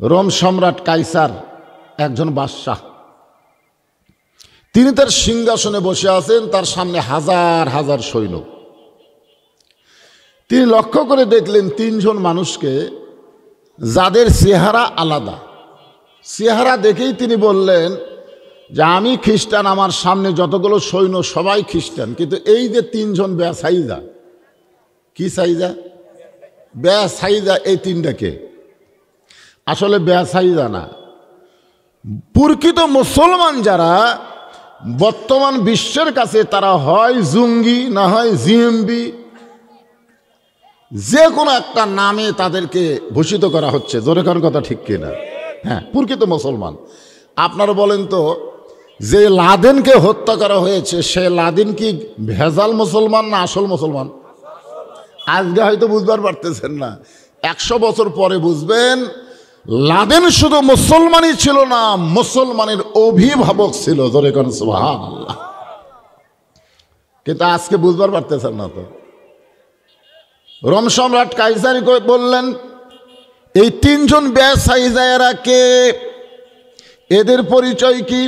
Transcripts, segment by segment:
Rome সম্রাট কাইসার একজন বাদশাহ, তিনি তার সিংহাসনে বসে আছেন, তার সামনে হাজার হাজার সৈন্য। তিনি লক্ষ্য করে দেখলেন তিনজন মানুষকে, যাদের চেহারা আলাদা। চেহারা দেখেই তিনি বললেন যে আমি খ্রিস্টান, আমার সামনে যতগুলো সৈন্য সবাই খ্রিস্টান, কিন্তু এই যে তিনজন বেসাইজা, কি সাইজা? বেসাইজা, এই তিনটাকে আসলে বেসাইজা না, প্রকৃত মুসলমান যারা বর্তমান বিশ্বের কাছে তারা হয় জঙ্গি না হয় জিএমবি, যে কোনো একটা নামে তাদেরকে ভূষিত করা হচ্ছে। জোরে কোন কথা ঠিক কিনা? হ্যাঁ, প্রকৃত মুসলমান। আপনারা বলেন তো, যে লাদেনকে হত্যা করা হয়েছে সে লাদেন কি ভেজাল মুসলমান না আসল মুসলমান? আজকে হয়তো বুঝবার পারতেছেন না, 100 বছর পরে বুঝবেন লাদেন শুধু মুসলমানই ছিল না, মুসলমানের অভিভাবক ছিল। জোরে কোন সুবহানাল্লাহ। কিন্তু আজকে বুঝবার পারতেছেন না তো। রোম সম্রাট কাইসার বললেন এই তিনজন বেসাইজারা কে, এদের পরিচয় কি?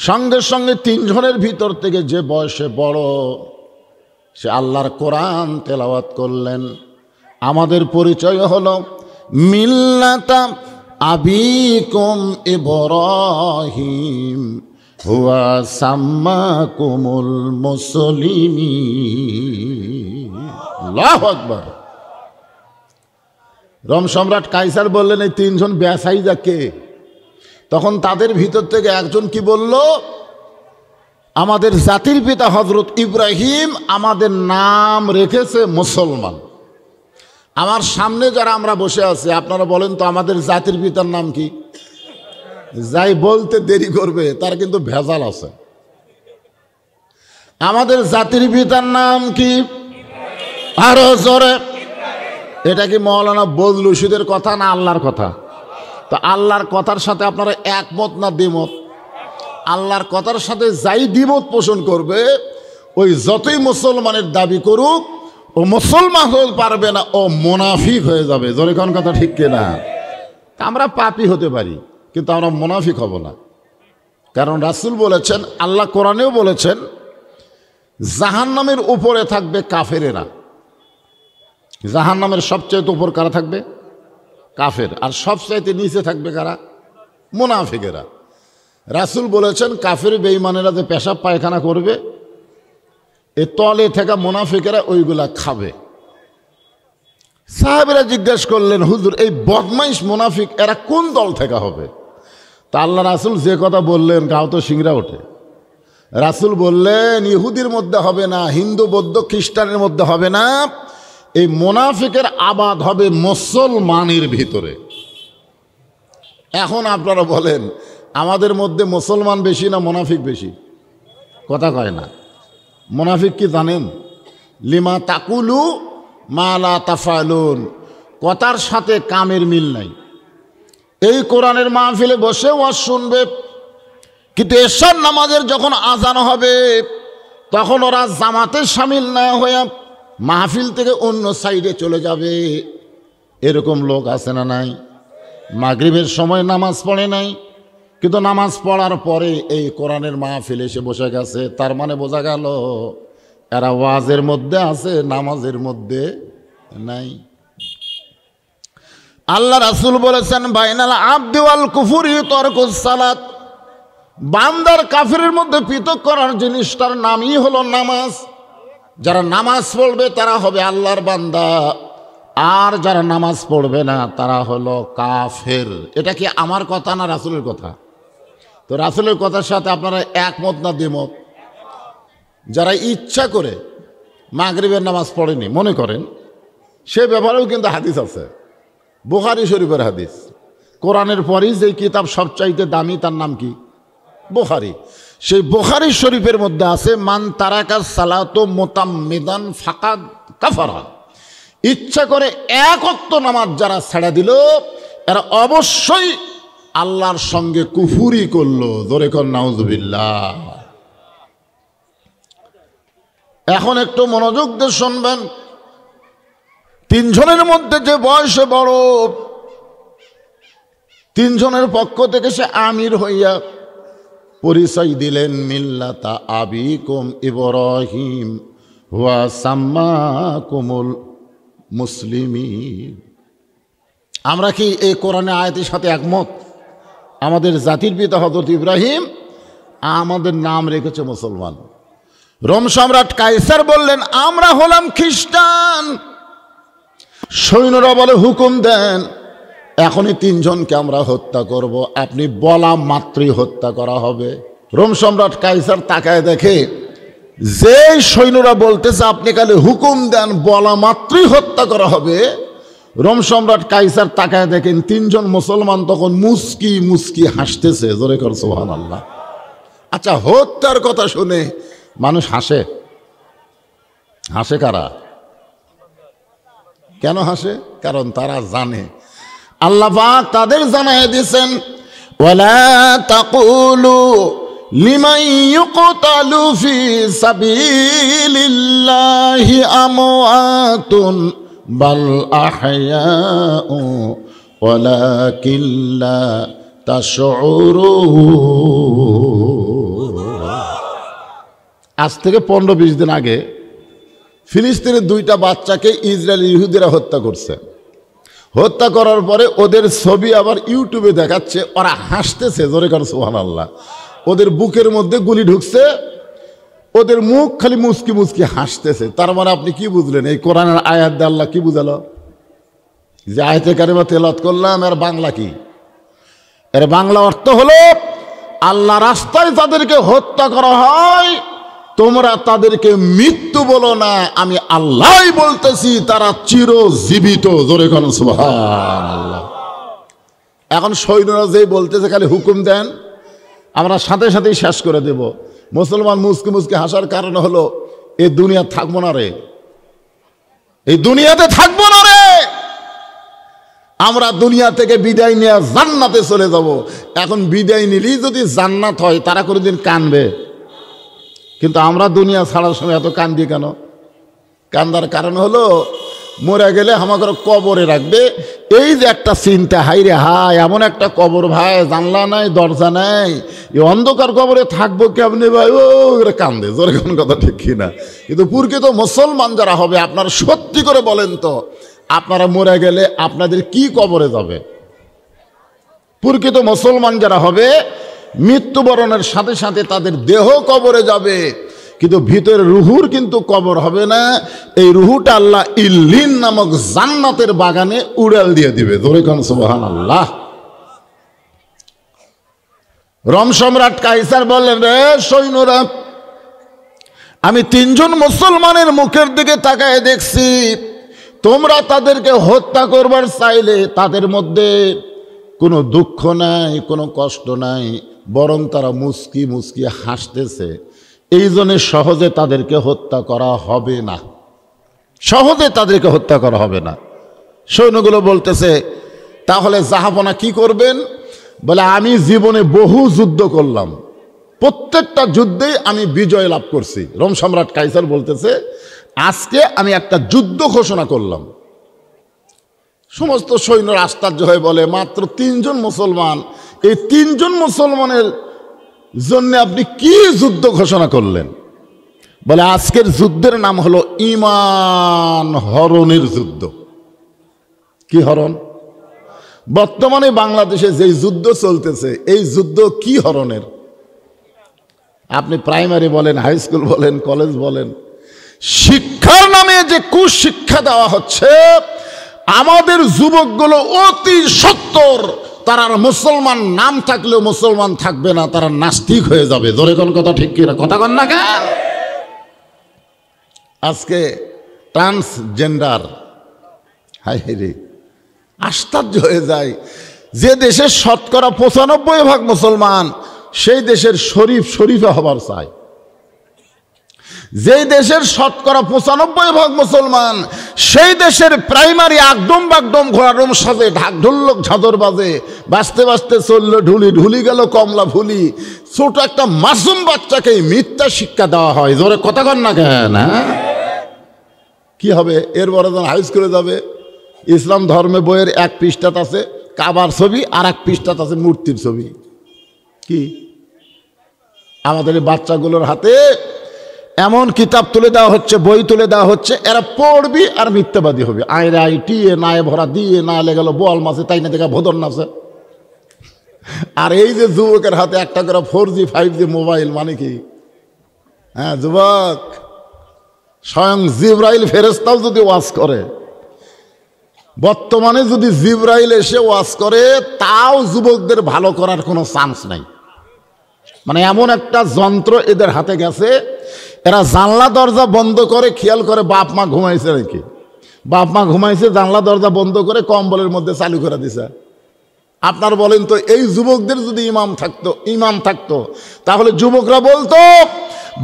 সঙ্গে সঙ্গে তিনজনের ভিতর থেকে যে বয়সে বড় সে আল্লাহর কোরআন তেলাওয়াত করলেন। আমাদের পরিচয় হলো মিল্লাতা আবিকুম ইব্রাহিম হুয়া সাম্মাকুমুল মুসলিমিন। আল্লাহু আকবার। রোম সম্রাট কাইসার বললেন এই তিনজন বেসাইজা কে? তখন তাদের ভিতর থেকে একজন কি বলল, আমাদের জাতির পিতা হযরত ইব্রাহিম আমাদের নাম রেখেছে মুসলমান। আমার সামনে যারা আমরা বসে আছি, আপনারা বলেন তো আমাদের জাতির পিতার নাম কি? যাই বলতে দেরি করবে তার কিন্তু ভেজাল আছে। আমাদের জাতির পিতার নাম কি? আরো জোরে। এটা কি মৌলানা বজলুল রশিদের কথা না আল্লাহর কথা? তো আল্লাহর কথার সাথে আপনারা একমত না দ্বিমত? আল্লাহর কথার সাথে যাই দ্বিমত পোষণ করবে, ওই যতই মুসলমানের দাবি করুক, ও মুসলমান হতে পারবে না, ও মুনাফিক হয়ে যাবে। জোরে কোন কথা ঠিক কিনা? আমরা পাপী হতে পারি কিন্তু আমরা মুনাফিক হব না। কারণ রাসূল বলেছেন, আল্লাহ কোরআনেও বলেছেন, জাহান্নামের উপরে থাকবে কাফেরেরা। জাহান্নামের সবচাইতে উপর কারা থাকবে? কাফের। আর সবচাইতে নিচে থাকবে কারা? মুনাফিকেরা। রাসূল বলেছেন কাফের বেঈমানেরা যে পেশাব পায়খানা করবে, এ তলে থাকা মুনাফিকেরা ওইগুলা খাবে। সাহাবেরা জিজ্ঞেস করলেন, হুজুর এই বদমাইশ মুনাফিক এরা কোন দল থেকে হবে? তা আল্লাহ রাসূল যে কথা বললেন গাও তো শিংরা ওঠে। রাসূল বললেন ইহুদির মধ্যে হবে না, হিন্দু বৌদ্ধ খ্রিস্টানের মধ্যে হবে না, এই মুনাফিকের আবাদ হবে মুসলমানের ভিতরে। এখন আপনারা বলেন আমাদের মধ্যে মুসলমান বেশি না মুনাফিক বেশি? কথা কয় না। মুনাফিক কি জানেন? লিমা তাকুলু মা লা তাফালুন, কথার সাথে কামের মিল নাই। এই কোরআনের মাহফিলে বসে ওয়াজ শুনবে, কিন্তু এশার নামাজের যখন আজান হবে তখন ওরা জামাতে শামিল না হয়ে মাহফিল থেকে অন্য সাইডে চলে যাবে। এরকম লোক আছে না নাই? মাগরিবের সময় নামাজ পড়ে নাই, কিন্তু নামাজ পড়ার পরে এই কোরআনের মাহফিলে এসে বসে গেছে। তার মানে বোঝা গেল এরা ওয়াজের মধ্যে আছে, নামাজের মধ্যে নাই। আল্লাহ রাসূল বলেছেন বাইনাল আবদি ওয়াল কুফরি তারকুস সালাত, বান্দার কাফিরের মধ্যে পৃথক করার জিনিসটার নামই হলো নামাজ। যারা নামাজ পড়বে তারা হবে আল্লাহর বান্দা, আর যারা নামাজ পড়বে না তারা হলো কাফের। এটা কি আমার কথা না রাসূলের কথা? তো রাসূলের কথার সাথে আপনারা একমত না দ্বিমত? যারা ইচ্ছা করে মাগরিবের নামাজ পড়েনি মনে করেন, সে ব্যাপারেও কিন্তু হাদিস আছে, বুখারী শরীফের হাদিস। কোরআনের পরই যে কিতাব সবচাইতে দামি তার নাম কি? বুখারী। সেই বুখারী শরীফের মধ্যে আছে মান তারাকা সালাতু মুতাম্মিদান ফাকাদ কাফারা, ইচ্ছা করে এক ওয়াক্ত নামাজ যারা ছেড়ে দিল এরা অবশ্যই আল্লাহর সঙ্গে কুফরি করলো। জোরে কর নাউজুবিল্লাহ। এখন একটু মনোযোগ দিয়ে শুনবেন, তিনজনের মধ্যে যে বয়সে বড় তিনজনের পক্ষ থেকে সে আমির হইয়া পরিচয় দিলেন মিল্লাতা আবিকুম ইব্রাহিম ওয়া সাম্মাকুমুল মুসলিমিন। আমরা কি এই কোরআনে আয়াতের সাথে একমত? আমাদের জাতির পিতা হযরত ইব্রাহিম আমাদের নাম রেখেছে মুসলমান। রোম সম্রাট কাইসার বললেন আমরা হলাম খ্রিস্টান। সৈন্যরা বলে হুকুম দেন, এখনই তিনজনকে আমরা হত্যা করব, আপনি বলা মাত্রই হত্যা করা হবে। রোম সম্রাট কাইসার তাকায় দেখে যে সৈন্যরা বলতেছে আপনি খালি হুকুম দেন বলা মাত্রই হত্যা করা হবে, রোম সম্রাট কাইসার তাকায় দেখেন তিনজন মুসলমান তখন মুস্কি মুস্কি হাসতেছে। জোরে কর সুবহানাল্লাহ। আচ্ছা, হত্যার কথা শুনে মানুষ হাসে, হাসে কারা? কেন হাসে? কারণ তারা জানে, আল্লাহ পাক তাদের জানায় দিয়েছেন ওয়ালা তাকুলু লিমান ইউকতালু ফি সাবিলিল্লাহি আমওয়াতুন বাল আহয়াউ ওয়ালাকিন লা তাশউরুন। আজ থেকে 15-20 দিন আগে ফিলিস্তিনের 2টা বাচ্চাকে ইসরায়েলি ইহুদিরা হত্যা করছে। হত্যা করার পরে ওদের ছবি আবার ইউটিউবে দেখাচ্ছে, ওরা হাসতেছে। জোরে কর সুবহানাল্লাহ। ওদের বুকের মধ্যে গুলি ঢুকছে, ওদের মুখ খালি মুস্কি মুস্কি হাসতেছে। তার মানে আপনি কি বুঝলেন? এই কোরআনের আয়াত দিয়ে আল্লাহ কি বুঝালো? যে আয়াতে কারিমা তেলাওয়াত করলাম এর বাংলা কি? এর বাংলা অর্থ হলো আল্লাহ রাস্তায় তাদেরকে হত্যা করা হয়, তোমরা তাদেরকে মৃত্যু বলো না, আমি আল্লাহই বলতেছি তারা চিরজীবিত। জোরে কোন সুবহানাল্লাহ। এখন সৈন্যরা যেই বলতেছে খালি হুকুম দেন আমরা সাথে সাথেই শেষ করে দেব। মুসলমান মুসকি মুসকি হাসার কারণ হলো এই দুনিয়া থাকবো না রে, এই দুনিয়াতে থাকবো না রে, আমরা দুনিয়া থেকে বিদায় নিয়ে জান্নাতে চলে যাব। এখন বিদায় নিলেই যদি জান্নাত হয় তারা কোনোদিন কানবে? কিন্তু আমরা দুনিয়া ছাড়ার সময় এত কান্দি কেন? কান্দার কারণ হলো মরে গেলে আমাকে কবরে রাখবে, এই যে একটা চিন্তা, হাই রে হাই এমন একটা কবর ভাই, জানলা নাই দরজা নাই, এই অন্ধকার কবরে থাকবো কেমনি ভাই? ও কান্দে। জোরে কোন কথা ঠিক কিনা? কিন্তু প্রকৃত মুসলমান যারা হবে আপনারা সত্যি করে বলেন তো, আপনারা মরে গেলে আপনাদের কি কবরে যাবে? প্রকৃত মুসলমান যারা হবে মৃত্যুবরণের সাথে সাথে তাদের দেহ কবরে যাবে, কিন্তু ভিতরে রুহুর কিন্তু কবর হবে না। এই রুহুটা আল্লাহ ইল্লিন নামক জান্নাতের বাগানে উড়াল দিয়ে দিবে। জোরে কোন সুবহানাল্লাহ। রোম সম্রাট কাইসার বললেন রে সৈন্যরা, আমি তিনজন মুসলমানের মুখের দিকে তাকায় দেখছি, তোমরা তাদেরকে হত্যা করবার চাইলে তাদের মধ্যে কোনো দুঃখ নাই, কোনো কষ্ট নাই, বরং তারা মুস্কি মুস্কি হাসতেছে। এই জন্য সহজে তাদেরকে হত্যা করা হবে না, সহজে তাদেরকে হত্যা করা হবে না। সৈন্যগুলো বলতেছে তাহলে জাহাপনা কি করবেন? বলে আমি জীবনে বহু যুদ্ধ করলাম, প্রত্যেকটা যুদ্ধেই আমি বিজয় লাভ করছি। রোম সম্রাট কাইসার বলতেছে আজকে আমি একটা যুদ্ধ ঘোষণা করলাম। সমস্ত সৈন্য আশ্চর্য হয়ে বলে মাত্র 3 জন মুসলমান, এই 3 জন মুসলমানের জন্য আপনি কি যুদ্ধ ঘোষণা করলেন? বলে আজকের যুদ্ধের নাম হলো ঈমান হরণের যুদ্ধ। কি হরণ? বর্তমানে বাংলাদেশে যে যুদ্ধ চলতেছে এই যুদ্ধ কি হরণের? আপনি প্রাইমারি বলেন, হাই স্কুল বলেন, কলেজ বলেন, শিক্ষার নামে যে কুশিক্ষা দেওয়া হচ্ছে, আমাদের যুবকগুলো অতি সত্তর তারা মুসলমান নাম থাকলেও মুসলমান থাকবে না, তারা নাস্তিক হয়ে যাবে। ধরে কোন কথা ঠিক কিনা? কথা কন না কেন? আজকে ট্রান্সজেন্ডার, হাই রে আশ্চর্য হয়ে যায়। যে দেশের শতকরা 95% মুসলমান, সেই দেশের শরীফ শরীফে হবার চায়। যেই দেশের শতকরা 95% মুসলমান, সেই দেশের প্রাইমারি একদম বাগদম ঘোড়ারম সাজে, ঢাক ঢোলক ঝাঁদর বাজে, বাঁচতে বাঁচতে চললো ঢুলি, ঢুলি গেল কমলা ফুলি। ছোট একটা মাসুম বাচ্চাকে মিথ্যা শিক্ষা দেওয়া হয়। জোরে কথা কন না কেন? কি হবে? এর বড় যখন হাই স্কুলে যাবে, ইসলাম ধর্মে বইয়ের 1 পৃষ্ঠা আছে কাবার ছবি, আর এক পৃষ্ঠাতে আছে মূর্তির ছবি। কি আমাদের এই বাচ্চাগুলোর হাতে এমন কিতাব তুলে দেওয়া হচ্ছে, বই তুলে দেওয়া হচ্ছে, এরা পড়বি আর মিথ্যাবাদী হবে। আয়রা টিয়ে নায়ে ভরা দিয়ে না লেগেল বল মাসে, তাই না দেখা ভোদর নাচে। আর এই যে যুবকের হাতে একটা করে 4G 5G মোবাইল, মানে কি? হ্যাঁ যুবক, স্বয়ং জিবরাইল ফেরেশতাও যদি ওয়াজ করে, বর্তমানে যদি জিবরাইল এসে ওয়াজ করে, তাও যুবকদের ভালো করার কোনো চান্স নাই। মানে এমন একটা যন্ত্র এদের হাতে গেছে, এরা জানলা দরজা বন্ধ করে, খেয়াল করে বাপ মা ঘুমাইছে নাকি, বাপ মা ঘুমাইছে, জানলা দরজা বন্ধ করে কম্বলের মধ্যে চালু করে দিছে। আপনার বলেন তো, এই যুবকদের যদি ইমাম থাকতো তাহলে যুবকরা বলতো,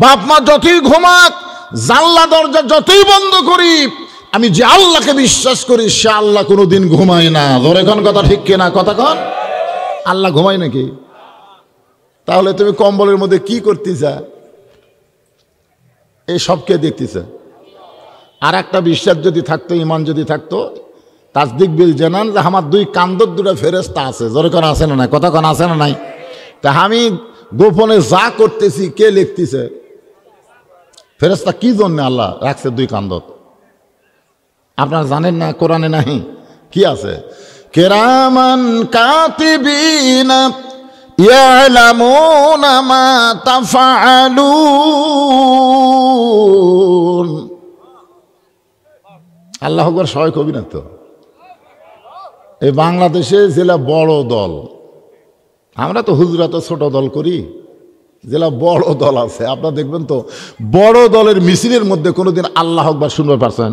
বাপ মা যতই ঘুমাক, জানলা দরজা যতই বন্ধ করি, আমি যে আল্লাহকে বিশ্বাস করি সে আল্লাহ কোনোদিন ঘুমায় না। ধরে কোন কথা ঠিক কিনা? কথা কন, আল্লাহ ঘুমায় নাকি? তাহলে তুমি কম্বলের মধ্যে কি করতেছ? এই সবকে দেখতেছে। আর একটা বিশ্বাস যদি থাকতো, ইমান যদি থাকতো, তাসদিক বিল জানান যে আমার দুই কান্দর দুটো ফেরেশতা আছে। জোরে কোন আছে না নাই? কথা কোন আছে না নাই? তা আমি গোপনে যা করতেছি কে লিখতেছে? ফেরেশতা। কি জন্য আল্লাহ রাখছে দুই কান্দত? আপনারা জানেন না? কোরআনে নাই? কি আছে? কিরামান কাতিবিনা ইয়ালামুনা মা তাফআলুন। আল্লাহ আকবার। সবাই কবি না তো? এই বাংলাদেশে জেলা বড় দল, আমরা তো হুজরা তো ছোট দল করি, জেলা বড় দল আছে। আপনারা দেখবেন তো, বড় দলের মিছিলের মধ্যে কোনোদিন আল্লাহ আকবার শুনতে পারছেন?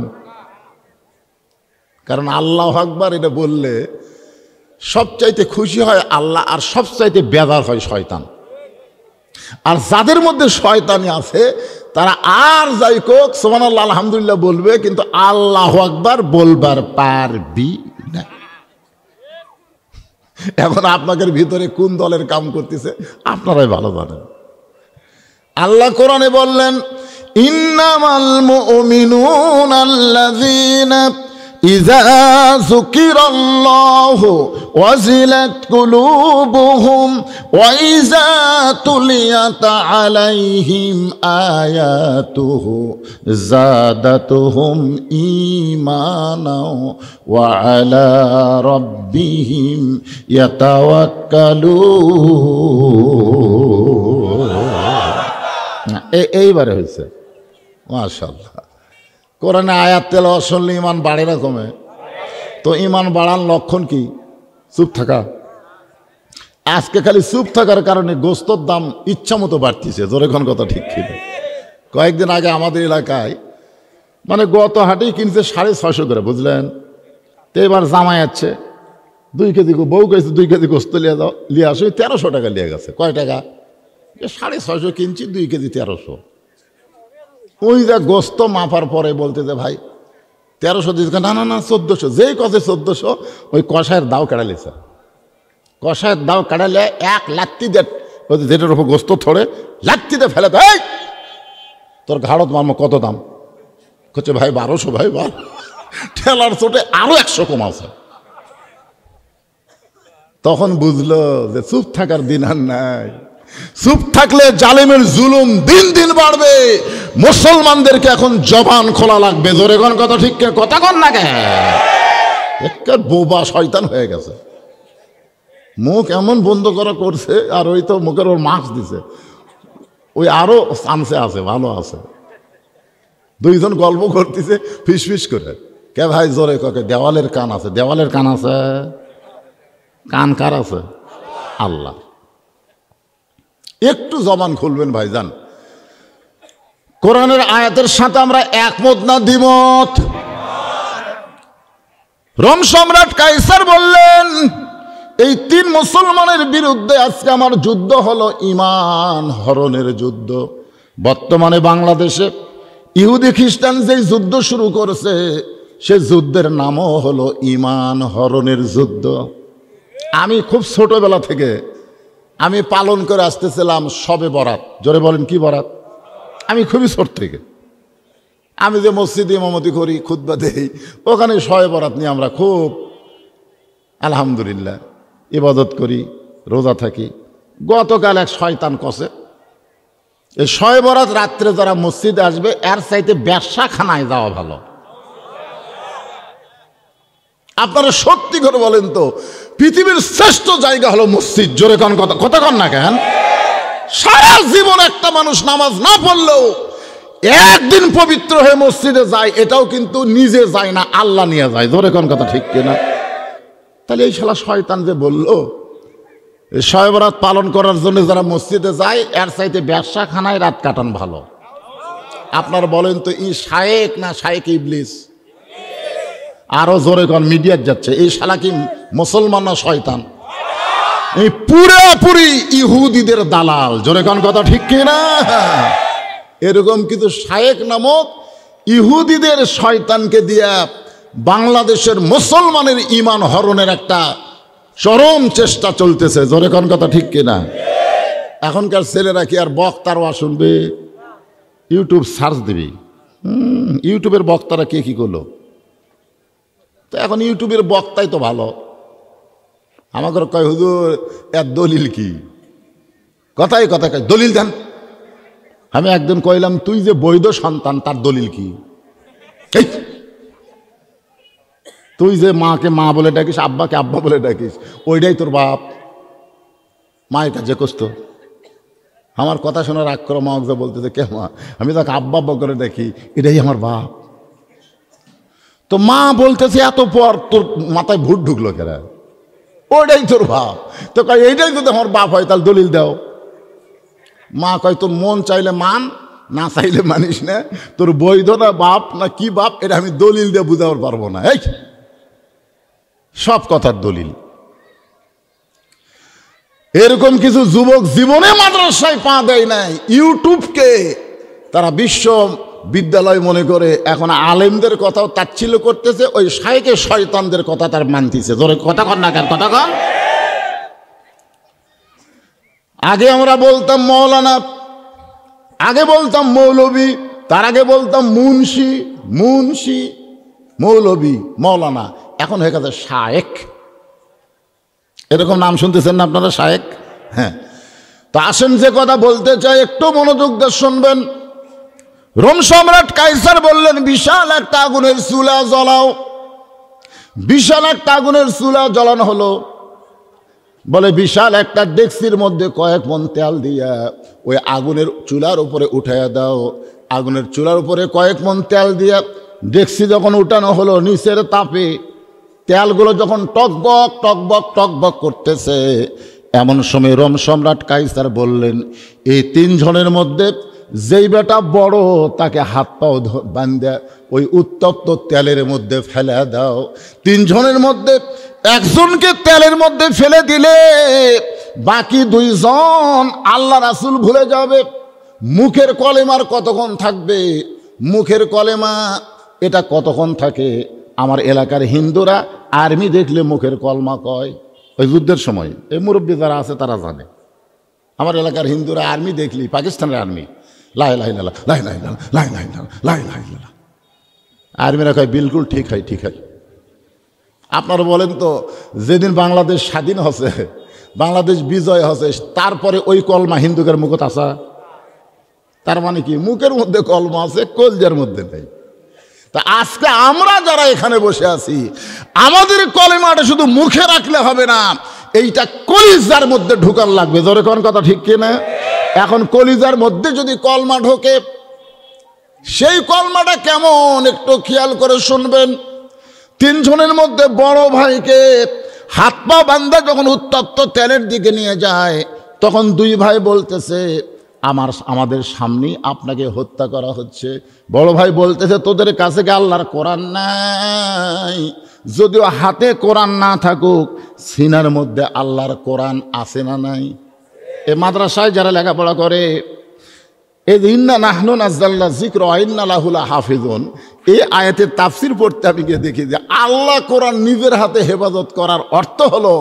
কারণ আল্লাহ আকবার এটা বললে সবচাইতে খুশি হয় আল্লাহ, আর সবচাইতে বেজার হয় শয়তান। আর যাদের মধ্যে শয়তানি আছে তারা আর যাই কোক সুবহানাল্লাহ আলহামদুলিল্লাহ বলবে, কিন্তু আল্লাহু আকবার বলবার পারবি না। এখন আপনাদের ভিতরে কোন দলের কাম করতেছে আপনারাই ভালো জানেন। আল্লাহ কোরআনে বললেন, ইন্নামাল মুমিনুনা আল্লাযীনা ইযা যুকিরাল্লাহু ওয়াজিলাত কুলুবুহুম ওয়া ইযা তুলিয়াত আলাইহিম আয়াতুহু যাদাতুহুম ঈমানাও ওয়া আলা রাব্বিহিম ইয়াতাওয়াক্কালুন। এইবারে হয়েছে মাশাআল্লাহ। কোরআনে আয়াত তেলাওয়াত শুনলে ইমান বাড়ে না কমে? তো ইমান বাড়ার লক্ষণ কি? চুপ থাকা। আজকে খালি চুপ থাকার কারণে গোস্তর দাম ইচ্ছা মতো বাড়তিছে। জোরে কোন কথা ঠিক কি? কয়েকদিন আগে আমাদের এলাকায় মানে গত হাটেই কিনছে 650 করে, বুঝলেন? তো এবার জামাই যাচ্ছে 2 কেজি, বউ গেছে 2 কেজি গোস্ত লিয়ে আসো, 1300 টাকা লিয়ে গেছে। কয় টাকা? 650 কিনছি, 2 কেজি 1300। ওই যা গোস্ত মাপার পরে বলতে যে ভাই 1300 দিচ্ছে, না না না 1400। যেই কথা 1400, ওই কষায়ের দাও কাটালিছে। কষায়ের দাও কাটালে এক লাত্তি দে, যেটার উপর গোস্ত থড়ে লাত্তিতে ফেলে দেয়, তোর ঘাড়ত মারমো। কত দাম? হচ্ছে ভাই 1200। ভাই 12, ঠেলার চোটে আরো 100 কম আছে। তখন বুঝলো যে চুপ থাকার দিন আর নাই। চুপ থাকলে জালেমের জুলুম দিন দিন বাড়বে। মুসলমানদেরকে এখন জবান খোলা লাগবে। জোরে কোন কথা ঠিক কথা কন না কে? একটা বোবা শয়তান হয়ে গেছে, মুখ এমন বন্ধ করা করছে, আর ওই তো মুখের ওর মাস্ক দিছে, ওই আরো চান্সে আছে, ভালো আছে। দুইজন গল্প করতেছে ফিস ফিস করে। কে ভাই? জোরে কাকে? দেওয়ালের কান আছে। দেওয়ালের কান আছে? কান কার আছে? আল্লাহ। একটু জবান খুলবেন ভাইজান। কোরআনের আয়াতের সাথে আমরা একমত না দ্বিমত? রোম সম্রাট কাইসার বললেন, এই 3 মুসলমানের বিরুদ্ধে আজকে আমার যুদ্ধ হলো ঈমান হরণের যুদ্ধ। বর্তমানে বাংলাদেশে ইহুদি খ্রিস্টান যেই যুদ্ধ শুরু করেছে, সে যুদ্ধের নামও হলো ঈমান হরণের যুদ্ধ। আমি খুব ছোটবেলা থেকে আমি পালন করে আসতেছিলাম শবে বরাত। জোরে বলেন কি বরাত? আমি খুবই ছোট থেকে, আমি যে মসজিদে ইমামতি করি, খুতবা দেই, ওখানে শবে বরাত নিয়ে আমরা খুব আলহামদুলিল্লাহ ইবাদত করি, রোজা থাকি। গতকাল এক শয়তান কষে, এই শবে বরাত রাত্রে যারা মসজিদে আসবে এর চাইতে ব্যবসাখানায় যাওয়া ভালো। আপনারা সত্যি করে বলেন তো, পৃথিবীর শ্রেষ্ঠ জায়গা হলো মসজিদ। জোরে কোন কথা কন না কেন? সারা জীবন একটা মানুষ নামাজ না পড়লেও একদিন পবিত্র হয়ে মসজিদে যায়, এটাও কিন্তু নিজে যায় না, আল্লাহ নিয়ে যায়। জোরে কোন কথা ঠিক কিনা? তাহলে এই শালা শয়তান যে বললো শবে বরাত পালন করার জন্য যারা মসজিদে যায় এর চাইতে ব্যবসাখানায় রাত কাটান ভালো। আপনারা বলেন তো, ই শায়েক না শায়েক ইবলিস? আরো জোরে কোন, মিডিয়ার যাচ্ছে, এই শালা কি মুসলমান না শয়তান? এই পুরোপুরি ইহুদিদের দালাল। জোরে কোন কথা ঠিক কিনা? এরকম কিন্তু শায়েক নামক ইহুদিদের শয়তানকে দিয়া বাংলাদেশের মুসলমানের ঈমান হরণের একটা চরম চেষ্টা চলতেছে। জোরে কোন কথা ঠিক কিনা? এখনকার ছেলেরা কি আর বক্তারা শুনবে? ইউটিউব সার্চ দিবি, ইউটিউবের বক্তারা কে কি করলো। তো এখন ইউটিউবের বক্তাই তো ভালো। আমাকে কয় হুজুর এর দলিল কি? কথাই কথা কয় দলিল দেন। আমি একদিন কইলাম, তুই যে বৈধ সন্তান তার দলিল কি? তুই যে মাকে মা বলে ডাকিস, আব্বাকে আব্বা বলে ডাকিস, ওইটাই তোর বাপ। মায়ের কাছে কষ্ট। আমার কথা শোনার রাগ করো, মা বলতেছে কে মা, আমি তাকে আব্বা আব্বা করে ডাকি, এটাই আমার বাপ। তো মা বলতেছে এত পর তোর মাথায় ভূত ঢুকলো কেরা? ওইটাই তোর বাপ। তো কয় এইটাই যদি আমার বাপ হয় তাহলে দলিল দাও। মা কয় তোর মন চাইলে মান, না চাইলে মানিস না। তোর বৈধ না বাপ না কি বাপ, এটা আমি দলিল দিয়ে বুঝাবার পারবো না। এই সব কথার দলিল। এরকম কিছু যুবক জীবনে মাদ্রাসায় পা দেয় নাই, ইউটিউবকে তারা বিশ্ব বিদ্যালয় মনে করে এখন আলেমদের কথাও তাচ্ছিল্য করতেছে, ওই শায়েকে শয়তানদের কথা তার মানতেছে। ধরে কথা কন না কেন? কথা কন। আগে আমরা বলতাম মৌলানা, আগে বলতাম মৌলবী, তার আগে বলতাম মুন্সি, মুন্সি মৌলবী মৌলানা, এখন হয়ে গেছে শায়েক। এরকম নাম শুনতেছেন না আপনারা, শায়েক? হ্যাঁ। তো আসেন যে কথা বলতে চাই একটু মনোযোগ দিয়ে শুনবেন। রোম সম্রাট কাইসার বললেন, বিশাল একটা আগুনের চুলা জ্বলাও। বিশাল একটা আগুনের চুলা জ্বলানো হলো। বলে বিশাল একটা ডেকচির মধ্যে কয়েক মণ তেল দিয়া ওই আগুনের চুলার উপরে উঠাইয়া দাও। আগুনের চুলার উপরে কয়েক মণ তেল দিয়া ডেকচি যখন উঠানো হলো, নিচের তাপে তেলগুলো যখন টকবক টকবক টকবক করতেছে, এমন সময় রোম সম্রাট কাইসার বললেন, এই তিনজনের মধ্যে যেই বেটা বড় তাকে হাত পাও বান্ধে ওই উত্তপ্ত তেলের মধ্যে ফেলে দাও। তিনজনের মধ্যে একজনকে তেলের মধ্যে ফেলে দিলে বাকি দুইজন আল্লাহ রাসূল ভুলে যাবে। মুখের কলেমার কতক্ষণ থাকবে? মুখের কলেমা এটা কতক্ষণ থাকে? আমার এলাকার হিন্দুরা আর্মি দেখলে মুখের কলমা কয়, ওই যুদ্ধের সময়। এই মুরব্বী যারা আছে তারা জানে। আমার এলাকার হিন্দুরা আর্মি দেখলি, পাকিস্তানের আর্মি, লাই লাই লাই লাই লাই লাই লাই লাই লাই লাই, আর্মিরা কয় বিলকুল ঠিক হয়, ঠিক হয়। আপনারা বলেন তো, যেদিন বাংলাদেশ স্বাধীন হচ্ছে, বাংলাদেশ বিজয় হচ্ছে, তারপরে ওই কলমা হিন্দুকের মুখত আসা, তার মানে কি মুখের মধ্যে কলমা আছে, কলজার মধ্যে নেই। তা আজকে আমরা যারা এখানে বসে আছি, আমাদের কলেমাটা শুধু মুখে রাখলে হবে না, এইটা কলিজার মধ্যে ঢুকার লাগবে। জোরে কোন কথা ঠিক কিনা? এখন কলিজার মধ্যে যদি কলমা ঢোকে, সেই কলমাটা কেমন একটু খেয়াল করে শুনবেন। তিনজনের মধ্যে বড় ভাইকে হাত পা বান্ধা যখন উত্তপ্ত তেলের দিকে নিয়ে যায়, তখন দুই ভাই বলতেছে, আমাদের সামনেই আপনাকে হত্যা করা হচ্ছে। বড় ভাই বলতেছে, তোদের কাছে কি আল্লাহর কোরআন নাই? যদিও হাতে কোরআন না থাকুক, সিনার মধ্যে আল্লাহর কোরআন আছে না নাই? এ মাদ্রাসায় যারা লেখাপড়া করে, ইন্না নাহনু নাযালনা যিকরা ওয়া ইন্না লাহু লাহাফিজুন, এই আয়াতের তাফসীর পড়তে আমি গিয়ে দেখি যে আল্লাহ কোরআন নিজের হাতে হেফাজত করার অর্থ হলো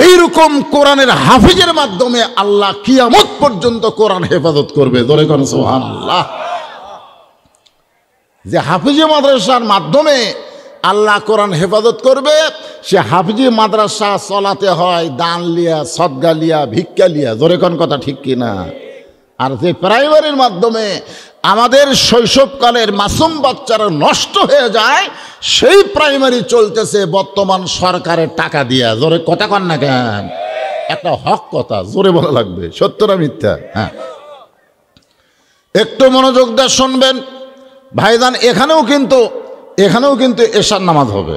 এইরকম কোরআনের হাফিজের মাধ্যমে আল্লাহ কিয়ামত পর্যন্ত কোরআন হেফাজত করবে। ধরে কোন সুবহানাল্লাহ। যে হাফিজে মাদ্রাসার মাধ্যমে আল্লাহ কোরআন হেফাজত করবে, সে হাফিজি মাদ্রাসা চলাতে হয় দান লিয়া, সদগা লিয়া, ভিক্ষা লিয়া। জোরে কোন কথা ঠিক কিনা? আর যে প্রাইমারির মাধ্যমে আমাদের শৈশবকালের মাসুম বাচ্চারা নষ্ট হয়ে যায়, সেই প্রাইমারি চলতেছে বর্তমান সরকারের টাকা দিয়া। জোরে কথা কন না কেন? একটা হক কথা, জোরে বলা লাগবে, সত্য না মিথ্যা? হ্যাঁ, একটু মনোযোগ দিয়ে শুনবেন ভাইজান। এখানেও কিন্তু এশার নামাজ হবে।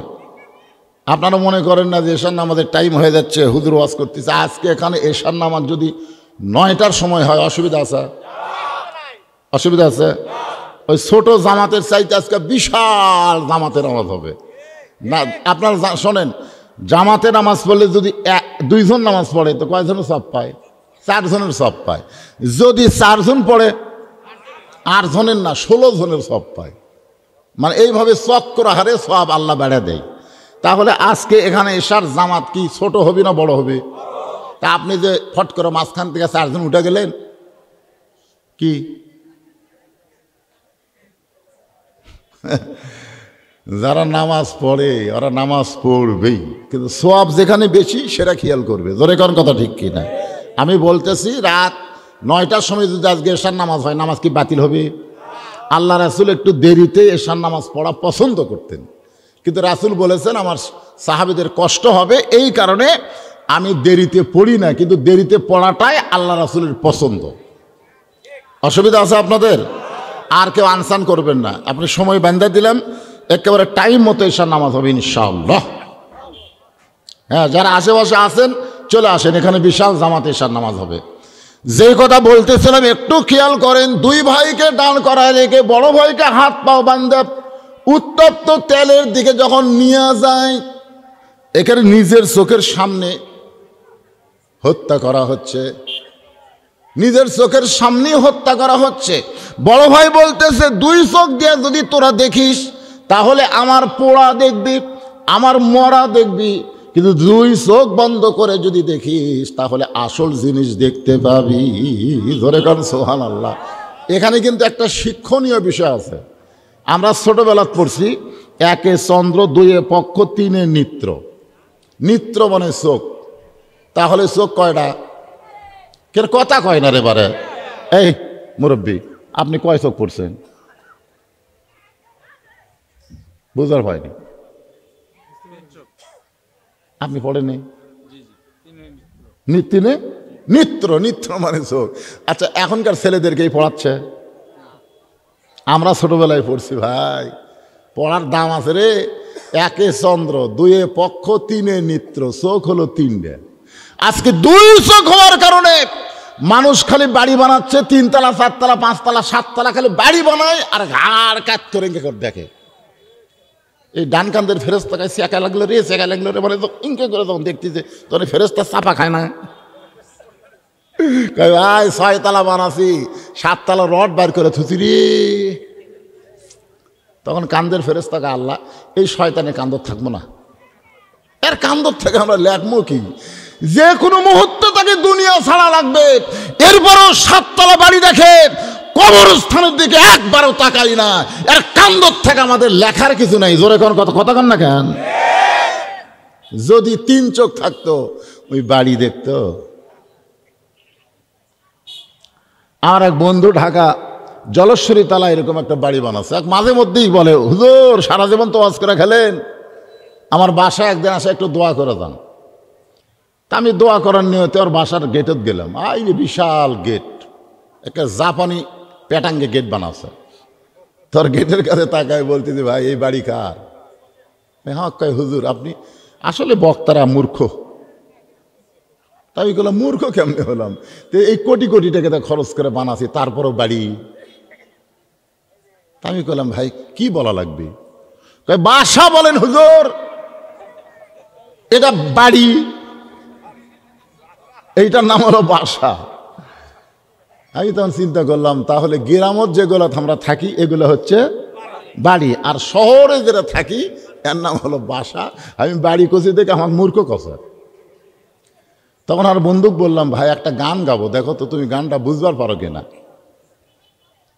আপনারা মনে করেন না যে এশার নামাজের টাইম হয়ে যাচ্ছে, হুজুর ওয়াজ করতেছে। আজকে এখানে এশার নামাজ যদি 9টার সময় হয়, অসুবিধা আছে? অসুবিধা আছে? ওই ছোট জামাতের চাইতে আজকে বিশাল জামাতের নামাজ হবে না। আপনারা শোনেন, জামাতে নামাজ পড়লে যদি 2জন নামাজ পড়ে তো কয়জনের সব পায়? 4 জনের সব পায়। যদি 4 জন পড়ে 8 জনের না 16 জনের সব পায়। মানে এইভাবে চক্র হারে সব আল্লাহ বেড়ে দেয়। তাহলে আজকে এখানে এশার জামাত কি ছোট হবে না বড় হবে? তা আপনি যে ফট করে মাঝখান থেকে 4 জন উঠে গেলেন, কি যারা নামাজ পড়ে ওরা নামাজ পড়বেই, কিন্তু সওয়াব যেখানে বেশি সেটা খেয়াল করবে। জোরে কোন কথা ঠিক কি না? আমি বলতেছি রাত 9টার সময় যদি আজকে এশার নামাজ হয়, নামাজ কি বাতিল হবে? আল্লাহ রাসূল একটু দেরিতে এশার নামাজ পড়া পছন্দ করতেন, কিন্তু রাসূল বলেছেন আমার সাহাবীদের কষ্ট হবে, এই কারণে আমি দেরিতে পড়ি না, কিন্তু দেরিতে পড়াটাই আল্লাহ রাসূলের পছন্দ। অসুবিধা আছে আপনাদের? আর কেউ আনসান করবেন না, আপনি সময় বান্ধা দিলাম, একেবারে টাইম মতো এশার নামাজ হবে ইনশাআল্লাহ। হ্যাঁ, যারা আশেপাশে আছেন চলে আসেন, এখানে বিশাল জামাত এশার নামাজ হবে। যে কথা বলতেছিলাম একটু খেয়াল করেন। 2 ভাইকে দান করায় রেখে বড় ভাইকে হাত পাও বান্ধে উত্তপ্ত তেলের দিকে যখন নিয়ে যায়, এখানে নিজের চোখের সামনে হত্যা করা হচ্ছে, নিজের চোখের সামনে হত্যা করা হচ্ছে। বড় ভাই বলতেছে 2 চোখ দিয়ে যদি তোরা দেখিস তাহলে আমার পোড়া দেখবি, আমার মরা দেখবি, কিন্তু 2 চোখ বন্ধ করে যদি দেখিস তাহলে আসল জিনিস দেখতে পাবি। ধরে কারণ সুবহানাল্লাহ। এখানে কিন্তু একটা শিক্ষণীয় বিষয় আছে। আমরা ছোটবেলা পড়ছি 1 চন্দ্র, 2 পক্ষ, 3 নিত্র। নিত্র মানে চোখ। তাহলে চোখ কয়টা? কেন কথা কয় না রে বারে? এই মুরব্বী, আপনি কয় চোখ পড়ছেন? বুঝার হয়নি, আপনি পড়েনি? নিত্র, নিত্র মানে চোখ। আচ্ছা, এখনকার ছেলেদেরকেই পড়াচ্ছে? আমরা ছোটবেলায় পড়ছি ভাই, পড়ার দাম আছে রে। 1 চন্দ্র, 2 পক্ষ, 3 নিত্র, চোখ হলো 3টে। আজকে 2 চোখ হওয়ার কারণে মানুষ খালি বাড়ি বানাচ্ছে, 3 তলা, 4 তলা, 5 তলা, 7 তলা, খালি বাড়ি বানায় আর ঘাড় কাত করে দেখে। এই ডান কান্দের ফেরেস্তা খায়, চেকা লাগলো রে, চেকা লাগলো রে, মানে ইনকে করে তখন দেখতেছে, তখন ফেরেস্তা চাপা খায় না। ভাই 6 তলা বানাছি, 7 তলা রড বার করে থুচি রে। তখন কান্দের ফেরেস্তাকে আল্লাহ এই শয়তানের কান্দর থাকবো না, এর কান্দর থেকে আমরা লেখবো কি? যে কোনো মুহূর্তে তাকে দুনিয়া ছাড়া লাগবে। এরপরও 7 তলা বাড়ি দেখে কবরস্থানের দিকে একবারও তাকাই না, এর কান্দর থেকে আমাদের লেখার কিছু নাই। জোরে কোন কথা কন না কেন? যদি 3 চোখ থাকতো ওই বাড়ি দেখতো। আমার এক বন্ধু ঢাকা জলেশ্বরী তালা এরকম একটা বাড়ি বানাচ্ছে। এক মাঝে মধ্যেই বলে, হুজুর সারা জীবন তো ওয়াজ করে খেলেন, আমার বাসায় একদিন আসে একটু দোয়া করে যান। তা আমি দোয়া করার নিয়তে ওর বাসার গেটত গেলাম। এই বিশাল গেট, একটা জাপানি প্যাটাঙ্গে গেট বানাচ্ছে। তোর গেটের কাছে তাকায় বলতেছি, ভাই এই বাড়ি কার? হ্যাঁ কয়, হুজুর আপনি আসলে বক্তারা মূর্খ। তাই বললাম, মূর্খ কেমনে হলাম? তো এই কোটি কোটি টাকা খরচ করে বানাচ্ছি, তারপরও বাড়ি। আমি বললাম, ভাই কি বলা লাগবে? কয় বাসা বলেন হুজুর, এটা বাড়ি, এইটার নাম হলো বাসা। আমি তখন চিন্তা করলাম, তাহলে গ্রামত যেগুলো আমরা থাকি এগুলো হচ্ছে বাড়ি, আর শহরে যেটা থাকি এর নাম হলো বাসা। আমি বাড়ি কষি দেখে আমার মূর্খ কষা। তখন আর বন্দুক বললাম, ভাই একটা গান গাবো, দেখো তো তুমি গানটা বুঝবার পারো কিনা।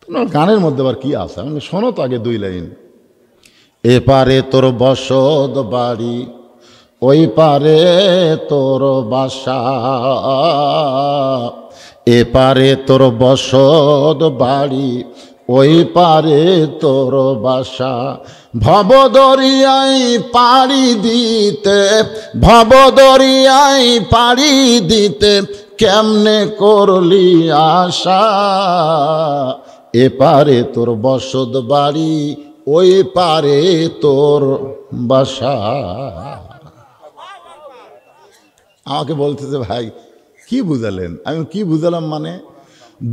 তোমার গানের মধ্যে আবার কি আছে? আমি শোনো তো আগে 2 লাইন। এপারে তোর বসত বাড়ি, ওই পারে তোর বাসা। এপারে তোর বসত বাড়ি, ওই পারে তোর বাসা। ভবদরিয়ায় পাড়ি দিতে, ভবদরিয়ায় পাড়ি দিতে কেমনে করলি আশা। এপারে তোর বসত বাড়ি, ওই পারে তোর বাসা। আমাকে বলতেছে ভাই কি বুঝালেন? আমি কি বুঝালাম মানে,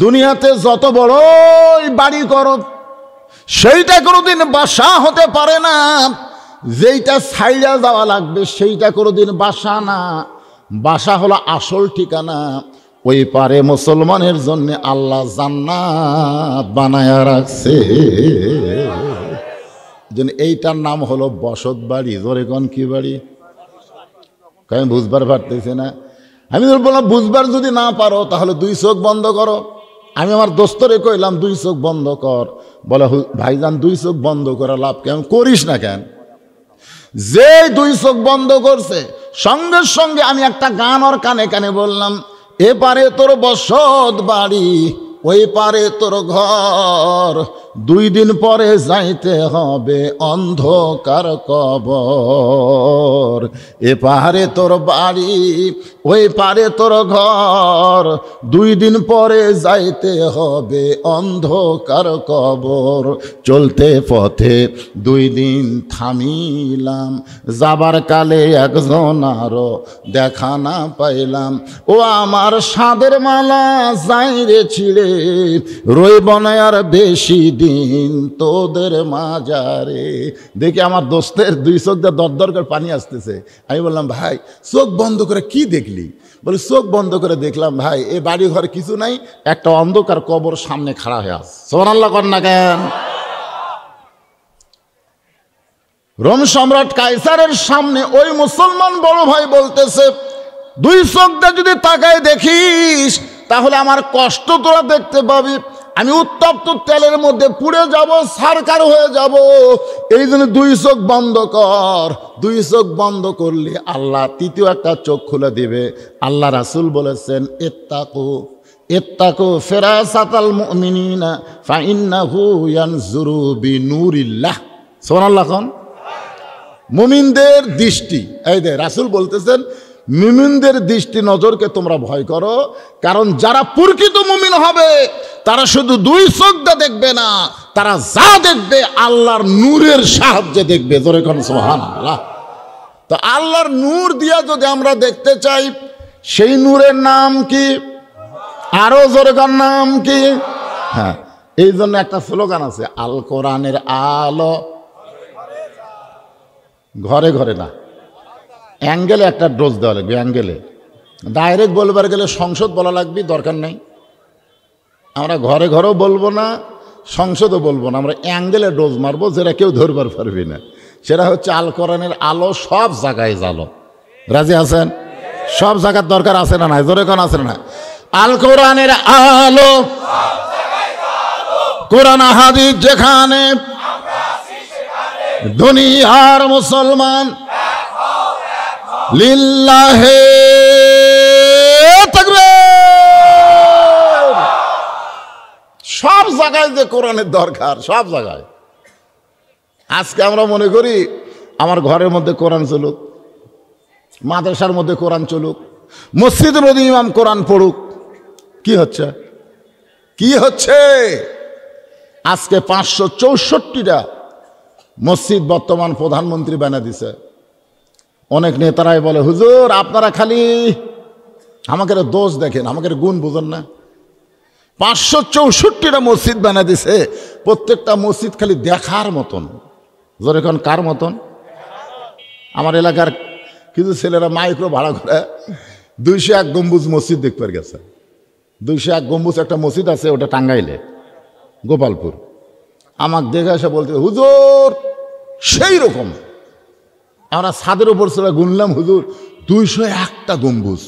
দুনিয়াতে যত বড়ই বাড়ি করো সেইটা কোনোদিন বাসা হতে পারে না। যেইটা ছাইড়া যাওয়া লাগবে সেইটা কোনোদিন বাসা না। বাসা হলো আসল ঠিকানা। ওই পারে মুসলমানের জন্য আল্লাহ জান্নাত বানায়া রাখছে। এইটার নাম হলো বসত বাড়ি। জোরে কোন কি বাড়ি? আমি বুঝবার পারতেছি না। আমি বললাম বুঝবার যদি না পারো তাহলে দুই চোখ বন্ধ করো। আমি আমার দোস্তরে কইলাম দুই চোখ বন্ধ কর। বলে ভাইজান দুই চোখ বন্ধ করে লাভ কেন? করিস না কেন? যে দুই চোখ বন্ধ করছে সঙ্গে সঙ্গে আমি একটা গান ওর কানে কানে বললাম, এপারে তোর বসত বাড়ি, ওই পারে তোর ঘর। 2 দিন পরে যাইতে হবে অন্ধকার কবর। এপারে তোর বাড়ি, ওই পারে তোর ঘর। 2 দিন পরে যাইতে হবে অন্ধকার কবর। চলতে পথে 2 দিন থামিলাম, যাবার কালে একজন আরো দেখা না পাইলাম। ও আমার সাদের মালা যাই রে ছিড়ে, রইব না আর বেশি দিন তোদের মাজারে। দেখি আমার দোস্তের 2 চোখ দিয়ে দরদর করে পানি আসতেছে। আমি বললাম ভাই চোখ বন্ধ করে কি দেখলি? বলে চোখ বন্ধ করে দেখলাম ভাই এ বাড়ি ঘর কিছু নাই, একটা অন্ধকার কবর সামনে খাড়া হয়ে আছে। সুবহানাল্লাহ কর না কেন? রোম সম্রাট কাইসারের সামনে ওই মুসলমান বড় ভাই বলতেছে, 2 চোখ দিয়ে যদি তাকায় দেখিস তাহলে আমার কষ্ট তোরা দেখতে পাবি। আমি উত্তপ্ত তেলের মধ্যে পুড়ে যাব, সারকার হয়ে যাব। এই জন্য 2 চোখ বন্ধ কর। 2 চোখ বন্ধ করলে আল্লাহ 3য় একটা চোখ খুলে দিবে। আল্লাহ রাসূল বলেছেন, ইত্তাকু ফিরাসাতাল মুমিনিনা ফাইন্নাহু ইয়ানজুরু বিনূরিল্লাহ। সুবহানাল্লাহ। মুমিনদের দৃষ্টি, এই যে রাসূল বলতেছেন মুমিনদের দৃষ্টি নজরকে তোমরা ভয় করো, কারণ যারা প্রকৃত মুমিন হবে তারা শুধু 2 চোখ দিয়ে দেখবে না, তারা যা দেখবে আল্লাহর নূরের সাহায্যে দেখবে। জোরে কোন সুবহানাল্লাহ। তো আল্লাহর নূর দিয়া যদি আমরা দেখতে চাই, সেই নূরের নাম কি? আরো জোরে কোন নাম কি? হ্যাঁ, এই জন্য একটা স্লোগান আছে, আল কোরআনের আলো ঘরে ঘরে না, অ্যাঙ্গেলে একটা ডোজ দেওয়া লাগবে। অ্যাঙ্গেলে ডাইরেক্ট বলবার গেলে সংসদ বলা লাগবে, দরকার নেই। আমরা ঘরে ঘরেও বলবো না, সংসদও বলবো না, আমরা অ্যাঙ্গেলে ডোজ মারবো, যেটা কেউ ধরবার পারবি না। সেটা হচ্ছে আল কোরআনের আলো সব জায়গায় জ্বালো। রাজি আছেন? সব জায়গার দরকার আছে না? নাই জোরে কোন আছে না? আল কোরআনের আলো, কোরআন হাদিস যেখানে, দুনিয়ার মুসলমান লিল্লাহে তাকবীর। সব জায়গায় যে কোরআনের দরকার, সব জায়গায়। আজকে আমরা মনে করি আমার ঘরের মধ্যে কোরআন চলুক, মাদ্রাসার মধ্যে কোরআন চলুক, মসজিদের মধ্যে ইমাম কোরআন পড়ুক। কি হচ্ছে? কি হচ্ছে? আজকে 564টা মসজিদ বর্তমান প্রধানমন্ত্রী বানিয়ে দিছে। অনেক নেতারাই বলে, হুজুর আপনারা খালি আমাকে দোষ দেখেন, আমাকে গুণ বুঝেন না। 564টা মসজিদ বানিয়ে দিছে, প্রত্যেকটা মসজিদ খালি দেখার মতন। যেরকম কার মতন? আমার এলাকার কিছু ছেলেরা মাইক্রো ভাড়া করে 201 গম্বুজ মসজিদ দেখতে গেছে। 201 গম্বুজ একটা মসজিদ আছে, ওটা টাঙ্গাইলে, গোপালপুর। আমাকে দেখে এসে বলতে, হুজুর সেই রকম। আমরা ছাদের উপর চলে গুনলাম, হুজুর 201টা গম্বুজ,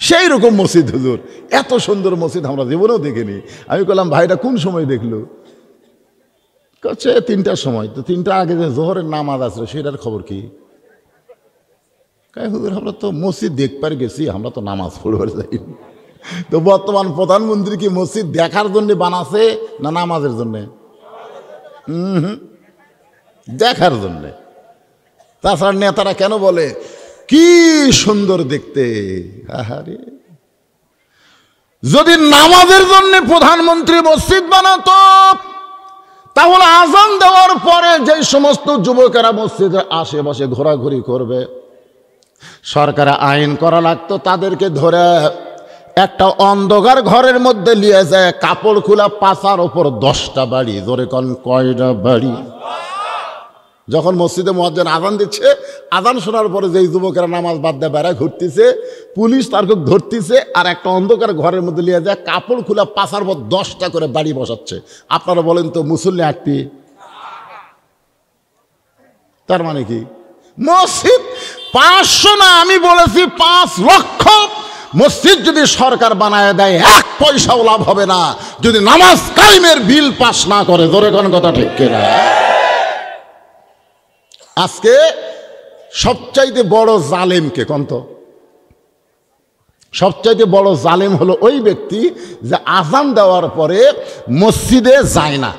সেই রকম মসজিদ হুজুর। এত সুন্দর মসজিদ আমরা জীবনেও দেখিনি। আমি বললাম ভাইটা কোন সময় দেখলো? করছে 3টার সময়, তো 3টার আগে যে জোহরের নামাজ আছে সেটার খবর কি? হুজুর আমরা তো মসজিদ দেখবার গেছি, আমরা তো নামাজ পড়বার যাই। তো বর্তমান প্রধানমন্ত্রী কি মসজিদ দেখার জন্য বানাছে না নামাজের জন্যে? দেখার জন্যে। তাছাড়া নেতারা কেন বলে কি সুন্দর দেখতে, আহারে যদি নামাজের জন্য প্রধানমন্ত্রী মসজিদ বানাতো তাহলে আজান দেওয়ার পরে যে সমস্ত যুবকেরা মসজিদের আশেপাশে ঘোরাঘুরি করবে সরকারে আইন করা লাগতো, তাদেরকে ধরে একটা অন্ধকার ঘরের মধ্যে নিয়ে যায়, কাপড় খোলা পাছার ওপর 10টা বাড়ি, জোরে কোন কয়টা বাড়ি? যখন মসজিদে মুয়াজ্জিন আজান দিচ্ছে, আজান শোনার পরে যেই যুবকেরা নামাজ বাদ দিয়ে বেড়ায় ঘুরতেছে, পুলিশ তারকে ধরতেছে আর একটা অন্ধকার ঘরের মধ্যে নিয়ে যায়, কাপড় খোলা পাছার পর 10টা করে বাড়ি বসাচ্ছে। আপনারা বলেন তো মুসল্লি আটটি? তার মানে কি? মসজিদ 500 না, আমি বলেছি 5 লক্ষ মসজিদ যদি সরকার বানায় দেয় 1 পয়সাও লাভ হবে না যদি নামাজ কায়েমের বিল পাস না করে। জোরে কোন কথা ঠিক কিনা? আজকে সবচাইতে বড় জালেম কে কোন তো? সবচাইতে বড় জালেম হলো ওই ব্যক্তি যে আজান দেওয়ার পরে মসজিদে যায় না,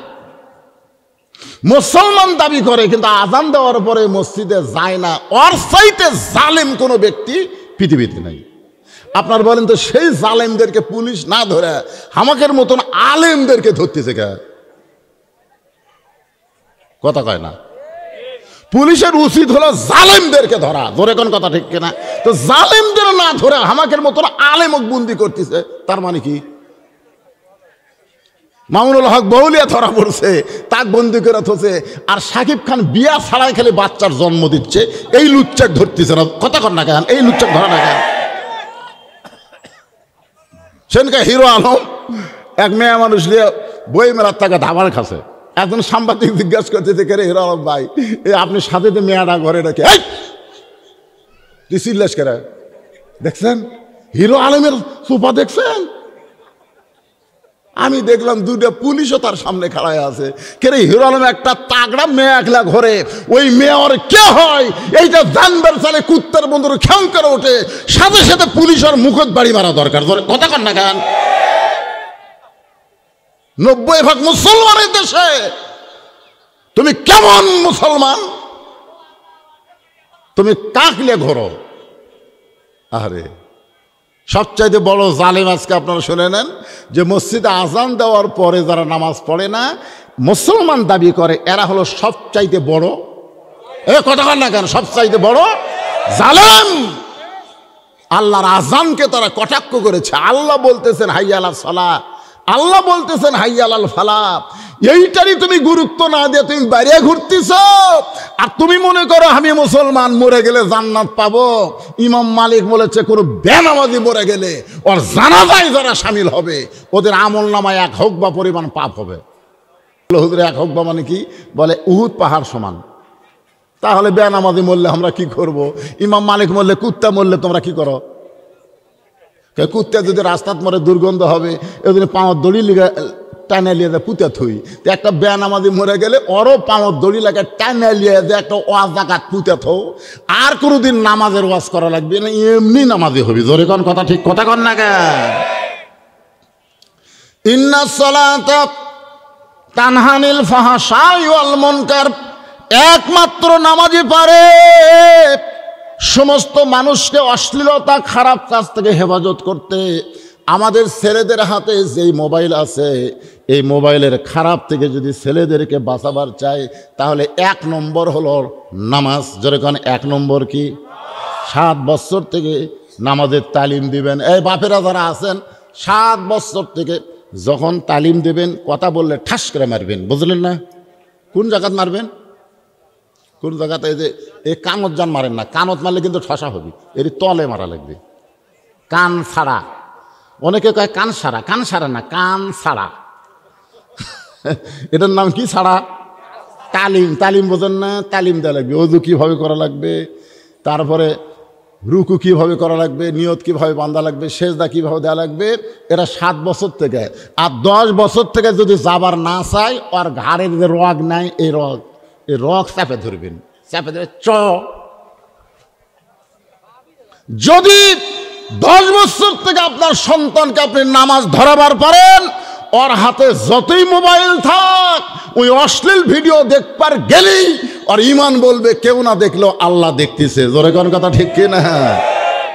মুসলমান দাবি করে কিন্তু আজান দেওয়ার পরে মসজিদে যায় না। ওর চাইতে জালেম কোনো ব্যক্তি পৃথিবীতে নাই। আপনার বলেন তো সেই জালেমদেরকে পুলিশ না ধরে আমাদের মতন আলেমদেরকে ধরতেছে কে? কথা কয় না। পুলিশের উচিত হলো জালেমদেরকে ধরা। ধরে কোন কথা ঠিক কিনা? তো জালেমদের না ধরে আমাদের মতন আলেমক বন্দি করতেছে, তার মানে কি? মামুনুল হক বহুলিয়া ধরা পড়ছে, তাক বন্দি করে থছে, আর সাকিব খান বিয়া ছাড়াই খালি বাচ্চার জন্ম দিচ্ছে, এই লুচ্চাক ধরতেছে না। কথা কন না কেন? এই লুচ্চাক ধরা না কেন? সেনকা হিরো আলম এক মেয়ে মানুষ নিয়ে বই মেলার টাকা ধাবার খাচ্ছে। একজন সাংবাদিক জিজ্ঞাসা করতেছে, কে রে হিরো আলম ভাই, আপনি সাথে মেয়াটা ঘরে রেখে তুই চিল্লাস করে দেখছেন? হিরো আলমের সোফা দেখছেন? আমি দেখলাম 2টা পুলিশও তার সামনে খাড়ায় আছে। কেরে হিরো আলম একটা তাগড়া মেয়ে একলা ঘরে, ওই মেয়ে ওর কে হয় এইটা জানবার চালে কুত্তার বন্ধুর খেউ করে ওঠে, সাথে সাথে পুলিশের মুখত বাড়ি মারা দরকার। কথা কন না কেন? 90% মুসলমানের দেশে তুমি কেমন মুসলমান? তুমি কাকলে ঘোরো। আরে সবচাইতে বড় জালেম আজকে আপনারা শুনে নেন যে মসজিদে আজান দেওয়ার পরে যারা নামাজ পড়ে না, মুসলমান দাবি করে, এরা হলো সবচাইতে বড়, কথা কন না কেন, সবচাইতে বড় জালেম। আল্লাহর আজানকে তারা কটাক্ষ করেছে। আল্লাহ বলতেছেন হাইয়া আলাস সালাহ, আল্লাহ বলতেছেন হাইয়া আলাল ফালাহ। এইটারই তুমি গুরুত্ব না দিয়ে তুমি বাইরে ঘুরতেছ, আর তুমি মনে করো আমি মুসলমান মরে গেলে জান্নাত পাবো। ইমাম মালিক বলেছে কোন বেনামাজি মরে গেলে ওর জানাজায় যারা শামিল হবে ওদের আমল নামায় 1 হকবা পরিমাণ পাপ হবে। হুজুর 1 হকবা মানে কি? বলে উহুদ পাহাড় সমান। তাহলে বেনামাজি মরলে আমরা কি করব? ইমাম মালিক মরলে, কুত্তা মরলে তোমরা কি করো? কুত্তা যদি রাস্তাত মরে দুর্গন্ধ হবে, এদিন পাঁচ দড়ি লিগে টানে লিয়ে যায় পুঁতে থুই। তো একটা বেনামাজি মরে গেলে ওরও পাঁচ দড়ি লাগে টানে লিয়ে যায় একটা ওয়াজ জাকাত পুঁতে থো। আর কোনোদিন নামাজের ওয়াজ করা লাগবে না, এমনি নামাজি হবি। জোরে কোন কথা ঠিক কথা কন না কেন? ইন্নাস সালাতা তানহা আনিল ফাহশাই ওয়াল মুনকার, একমাত্র নামাজি পারে সমস্ত মানুষকে অশ্লীলতা খারাপ কাজ থেকে হেফাজত করতে। আমাদের ছেলেদের হাতে যেই মোবাইল আছে, এই মোবাইলের খারাপ থেকে যদি ছেলেদেরকে বাঁচাবার চাই তাহলে 1 নম্বর হলো নামাজ। যেরকম 1 নম্বর কি? 7 বছর থেকে নামাজের তালিম দিবেন। এই বাপেরা যারা আছেন 7 বছর থেকে যখন তালিম দেবেন, কথা বললে ঠাস করে মারবেন। বুঝলেন না? কোন জায়গাত মারবেন? কোন জায়গাতে? এই যে এই কানত যান মারেন না, কানত মারলে কিন্তু ঠসা হবে, এর তলে মারা লাগবে। কান ছাড়া, অনেকে কয় কান সারা, কান সারা না, কান ছাড়া। এটার নাম কি? ছাড়া। তালিম। তালিম বোঝেন না? তালিম দেওয়া লাগবে। অজু কীভাবে করা লাগবে, তারপরে রুকু কিভাবে করা লাগবে, নিয়ত কিভাবে বাঁধা লাগবে, সেজদা কিভাবে দেওয়া লাগবে, এরা 7 বছর থেকে। আর 10 বছর থেকে যদি যাবার না চায়, আর ঘাড়ের যে রগ নাই, এই রগ চাপে ধরবেন, চাপে ধরে যদি 10 বছর থেকে আপনার সন্তানকে আপনি নামাজ ধরাবার পারেন, ওর হাতে যতই মোবাইল থাক, ওই অশ্লীল ভিডিও দেখবার গেলেই আর ইমান বলবে কেউ না দেখলেও আল্লাহ দেখতেছে। জোরে কোন কথা ঠিক কিনা?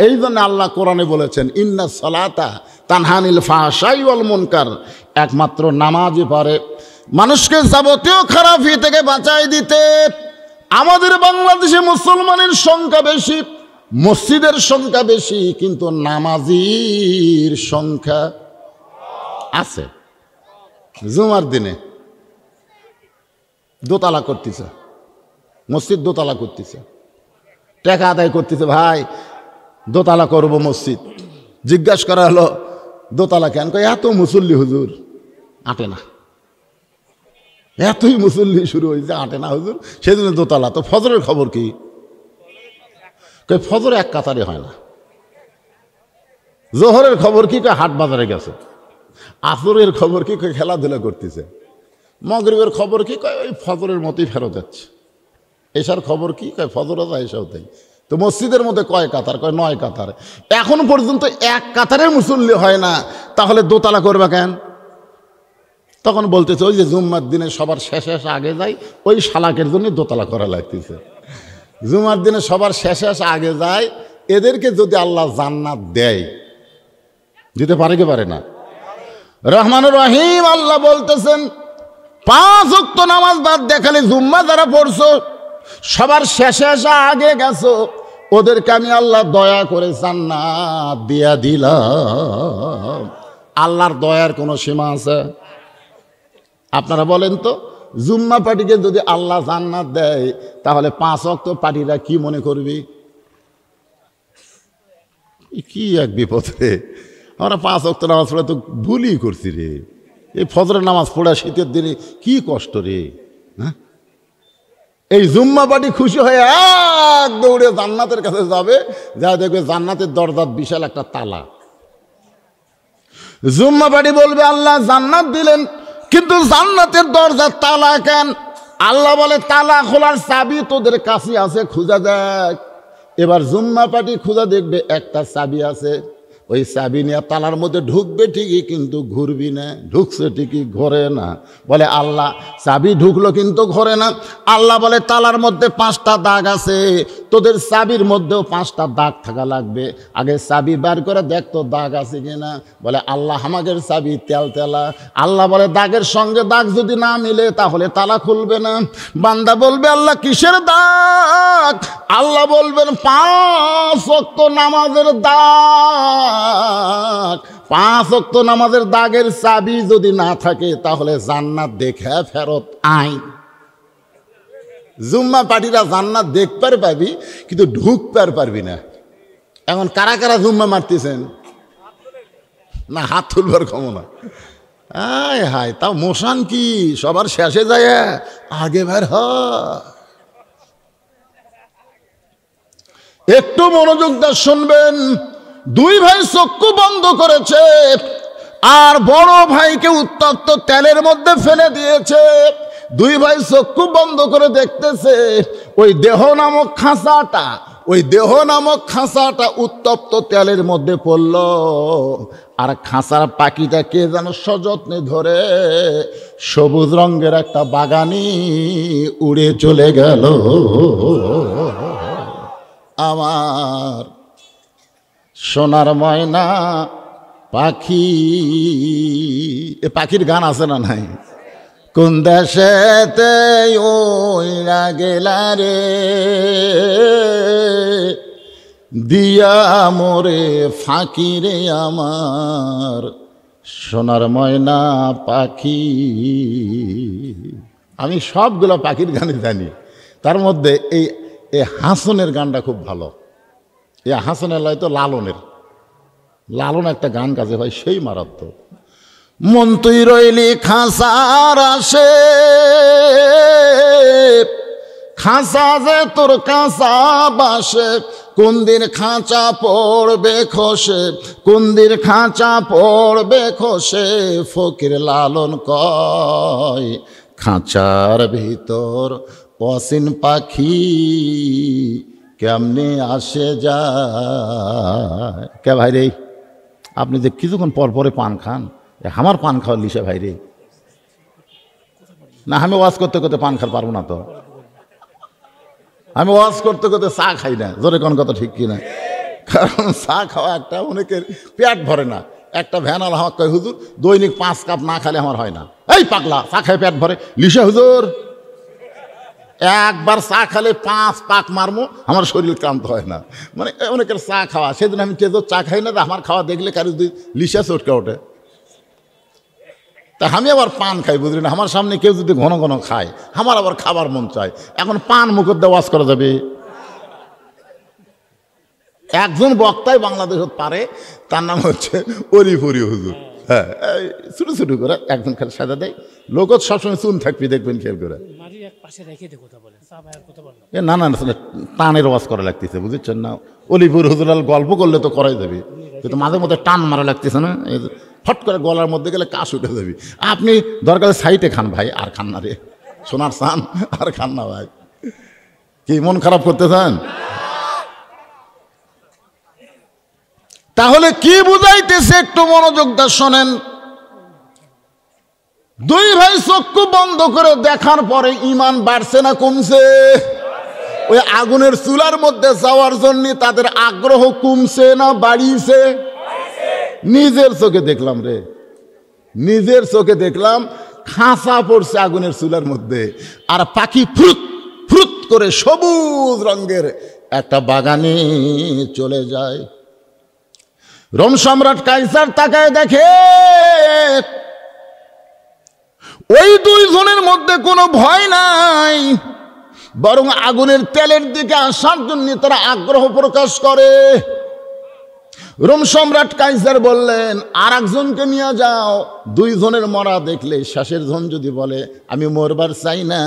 এই জন্য আল্লাহ কোরআনে বলেছেন, ইন্না সালাতা তানহানিল ফাহশাই ওয়াল মুনকার, একমাত্র নামাজই পারে মানুষকে যাবতীয় খারাপি থেকে বাঁচাই দিতে। আমাদের বাংলাদেশে মুসলমানের সংখ্যা বেশি, মসজিদের সংখ্যা বেশি, কিন্তু নামাজির সংখ্যা আছে। জুমার দিনে দোতলা করতেছে, মসজিদ দোতলা করতেছে, টাকা আদায় করতেছে, ভাই দোতলা করব মসজিদ। জিজ্ঞাসা করা হলো দোতলা কেন? কয় এত মুসল্লি হুজুর, আটে না। এতই মুসল্লি শুরু হয়েছে, আটে না হুজুর, সেই জন্য দোতলা। তো ফজরের খবর কি? কয় ফজর এক কাতারে হয় না। জোহরের খবর কি? কয় হাট বাজারে গেছে। আসরের খবর কি? কয় খেলাধুলা করতেছে। মাগরিবের খবর কি? কয় ওই ফজরের মতোই ফেরত যাচ্ছে। এসার খবর কি? কয় ফজরও যায়, এসাও তাই। তো মসজিদের মধ্যে কয় কাতার? কয় 9 কাতার। এখন পর্যন্ত এক কাতারের মুসল্লি হয় না, তাহলে দোতলা করবে কেন? তখন বলতেছে ওই যে জুম্মার দিনে সবার শেষে এসে আগে যায়, ওই শালাকের জন্য দোতলা করা লাগতেছে। জুমার দিনে সবার শেষে এসে আগে যায়, এদেরকে যদি আল্লাহ জান্নাত দেয়, দিতে পারে কি পারে না? রহমানুর রহিম আল্লাহ বলতেছেন, 5 ওয়াক্ত নামাজ বাদ দেখালে জুম্মা যারা পড়ছো, সবার শেষে এসে আগে গেছো, ওদেরকে আমি আল্লাহ দয়া করে জান্নাত দিয়া দিলাম। আল্লাহর দয়ার কোনো সীমা আছে? আপনারা বলেন তো, জুম্মা পার্টিকে যদি আল্লাহ জান্নাত দেয়, তাহলে 5 ওয়াক্ত পার্টিরা কি মনে করবি? কি এক বিপদ রে! আমরা 5 ওয়াক্ত নামাজ পড়া তো ভুলই করছি রে। এই ফজরের নামাজ পড়া শীতের দিনে কি কষ্ট রে। হ্যাঁ, এই জুম্মা পার্টি খুশি হয়ে এক দৌড়ে জান্নাতের কাছে যাবে, যা দেখবে জান্নাতের দরজার বিশাল একটা তালা। জুম্মা পার্টি বলবে আল্লাহ জান্নাত দিলেন, কিন্তু জান্নাতের দরজার তালা কেন? আল্লাহ বলে তালা খোলার চাবি তোদের কাছে আছে, খুঁজা দেখ। এবার জুম্মা পার্টি খুঁজা দেখবে একটা চাবি আছে, ওই চাবি নিয়ে তালার মধ্যে ঢুকবে ঠিকই, কিন্তু ঘুরবি না। ঢুকছে ঠিকই, ঘোরে না। বলে আল্লাহ চাবি ঢুকলো কিন্তু ঘোরে না। আল্লাহ বলে তালার মধ্যে 5টা দাগ আছে, তোদের চাবির মধ্যেও 5টা দাগ থাকা লাগবে। আগে চাবি বার করে দেখ তো দাগ আছে কিনা। বলে আল্লাহ আমাদের চাবি তেলা। আল্লাহ বলে দাগের সঙ্গে দাগ যদি না মিলে তাহলে তালা খুলবে না। বান্দা বলবে আল্লাহ কিসের দাগ? আল্লাহ বলবেন 5 ওয়াক্ত নামাজের দাগ। 5 ওয়াক্ত নামাজের দাগের চাবি যদি না থাকে তাহলে জান্নাত দেখে ফেরত আয়। জুম্মা পার্টিরা জান্নাত দেখতে পাবি, কিন্তু ঢুকতে পারবি না। এখন কারা কারা জুম্মা মারতেছেন? না, হাত তুলবার ক্ষমতা। আয় হায়, তাও মোশান কি সবার শেষে যায়, আগে বের হয়। একটু মনোযোগ দিয়ে শুনবেন। 2 ভাই চক্ষু বন্ধ করেছে, আর বড় ভাইকে উত্তপ্ত তেলের মধ্যে ফেলে দিয়েছে। 2 ভাই চক্ষু বন্ধ করে দেখতেছে ওই দেহ নামক খাঁচাটা উত্তপ্ত তেলের মধ্যে পড়ল, আর খাঁচার পাখিটা কে যেন সযত্নে ধরে সবুজ রঙের একটা বাগানে উড়ে চলে গেল। আমার সোনার ময়না পাখি, এ পাখির গান আছে না নাই? কোন দেশেতে ওইরা গেলা রে, দিয়া মোরে ফাঁকি রে আমার সোনার ময়না পাখি। আমি সবগুলো পাখির গানে জানি, তার মধ্যে এই হাসনের গানটা খুব ভালো। এই হাসনের লাই তো লালন একটা গান গাছে ভাই, সেই মারাত্মক। মন তুই রইলি খাঁচার আসে, খাঁচা যে তোর কাঁচা বাসে, কোন দিন খাঁচা পড়বে খসে, কোন দিন খাঁচা পড়বে খসে, ফকির লালন কয় খাঁচার ভিতর অসীন পাখি কেমনে আসে যায়। কে ভাই রে, আপনি যে কিছুক্ষণ পর পরে পান খান, আমার পান খাওয়ার লিসা ভাই রে। না, আমি ওয়াজ করতে করতে পান খার পারবো না তো। আমি ওয়াজ করতে করতে চা খাই না, জোরে কোন কথা ঠিক কিনা? কারণ চা খাওয়া একটা অনেকের পেট ভরে না। একটা ভ্যানাল আমার কয়, হুজুর দৈনিক 5 কাপ না খেলে আমার হয় না। এই পাগলা, চা খায় পেট ভরে? লিসা হুজুর একবার চা খেলে 5 পাক মারমো, আমার শরীর ক্লান্ত হয় না। মানে অনেকের চা খাওয়া, সেদিন আমি কেউ চা খাই না, আমার খাওয়া দেখলে কারো যদি লিসা চটকে ওঠে। তা আমি আবার পান খাই, বুঝলি না? আমার সামনে কেউ যদি ঘন ঘন খায়, আমার আবার খাবার মন চায়। এখন পান মুখের দিয়ে ওয়াজ করা যাবে? একজন বক্তাই বাংলাদেশত পারে, তার নাম হচ্ছে অলিপুরি হুজুর। হ্যাঁ, ছোটো ছোটো করে একজন খেলে সাজা দেয়, লোকত সবসময় চুন থাকবি, দেখবেন খেয়াল করে। না না, টানের ওয়াজ করা লাগতেছে, বুঝেছেন না? অলিপুর হুজুর গল্প করলে তো করাই যাবে, কিন্তু মাঝে মধ্যে টান মারা লাগতেছে না, ফট করে গলার মধ্যে গেলে কাশ উঠে যাবি। আপনি দরকার সাইটে খান ভাই, আর খান না রে, সোনার চান আর খান না ভাই। কি মন খারাপ করতে চান? তাহলে কি বুঝাইতেছে একটু মনোযোগ দিয়ে শোনেন। দুই ভাই চক্ষু বন্ধ করে দেখার পরে ইমান বাড়ছে না কমছে? ওই আগুনের চুলার মধ্যে যাওয়ার জন্য তাদের আগ্রহ কমছে না বাড়িয়েছে? নিজের চোখে দেখলাম রে, নিজের চোখে দেখলাম খাঁচা পড়ছে আগুনের চুলার মধ্যে, আর পাখি ফ্রুত ফ্রুত করে সবুজ রঙের একটা বাগানে চলে যায়। রোম সম্রাট কাইসার তাকায় দেখে ওই 2 জনের মধ্যে কোনো ভয় নাই, বরং আগুনের তেলের দিকে আসার জন্য তারা আগ্রহ প্রকাশ করে। রোম সম্রাট কাইসার বললেন, আর একজনকে নিয়ে যাও। 2 জনের মরা দেখলে শেষের জন যদি বলে আমি মরবার চাই না,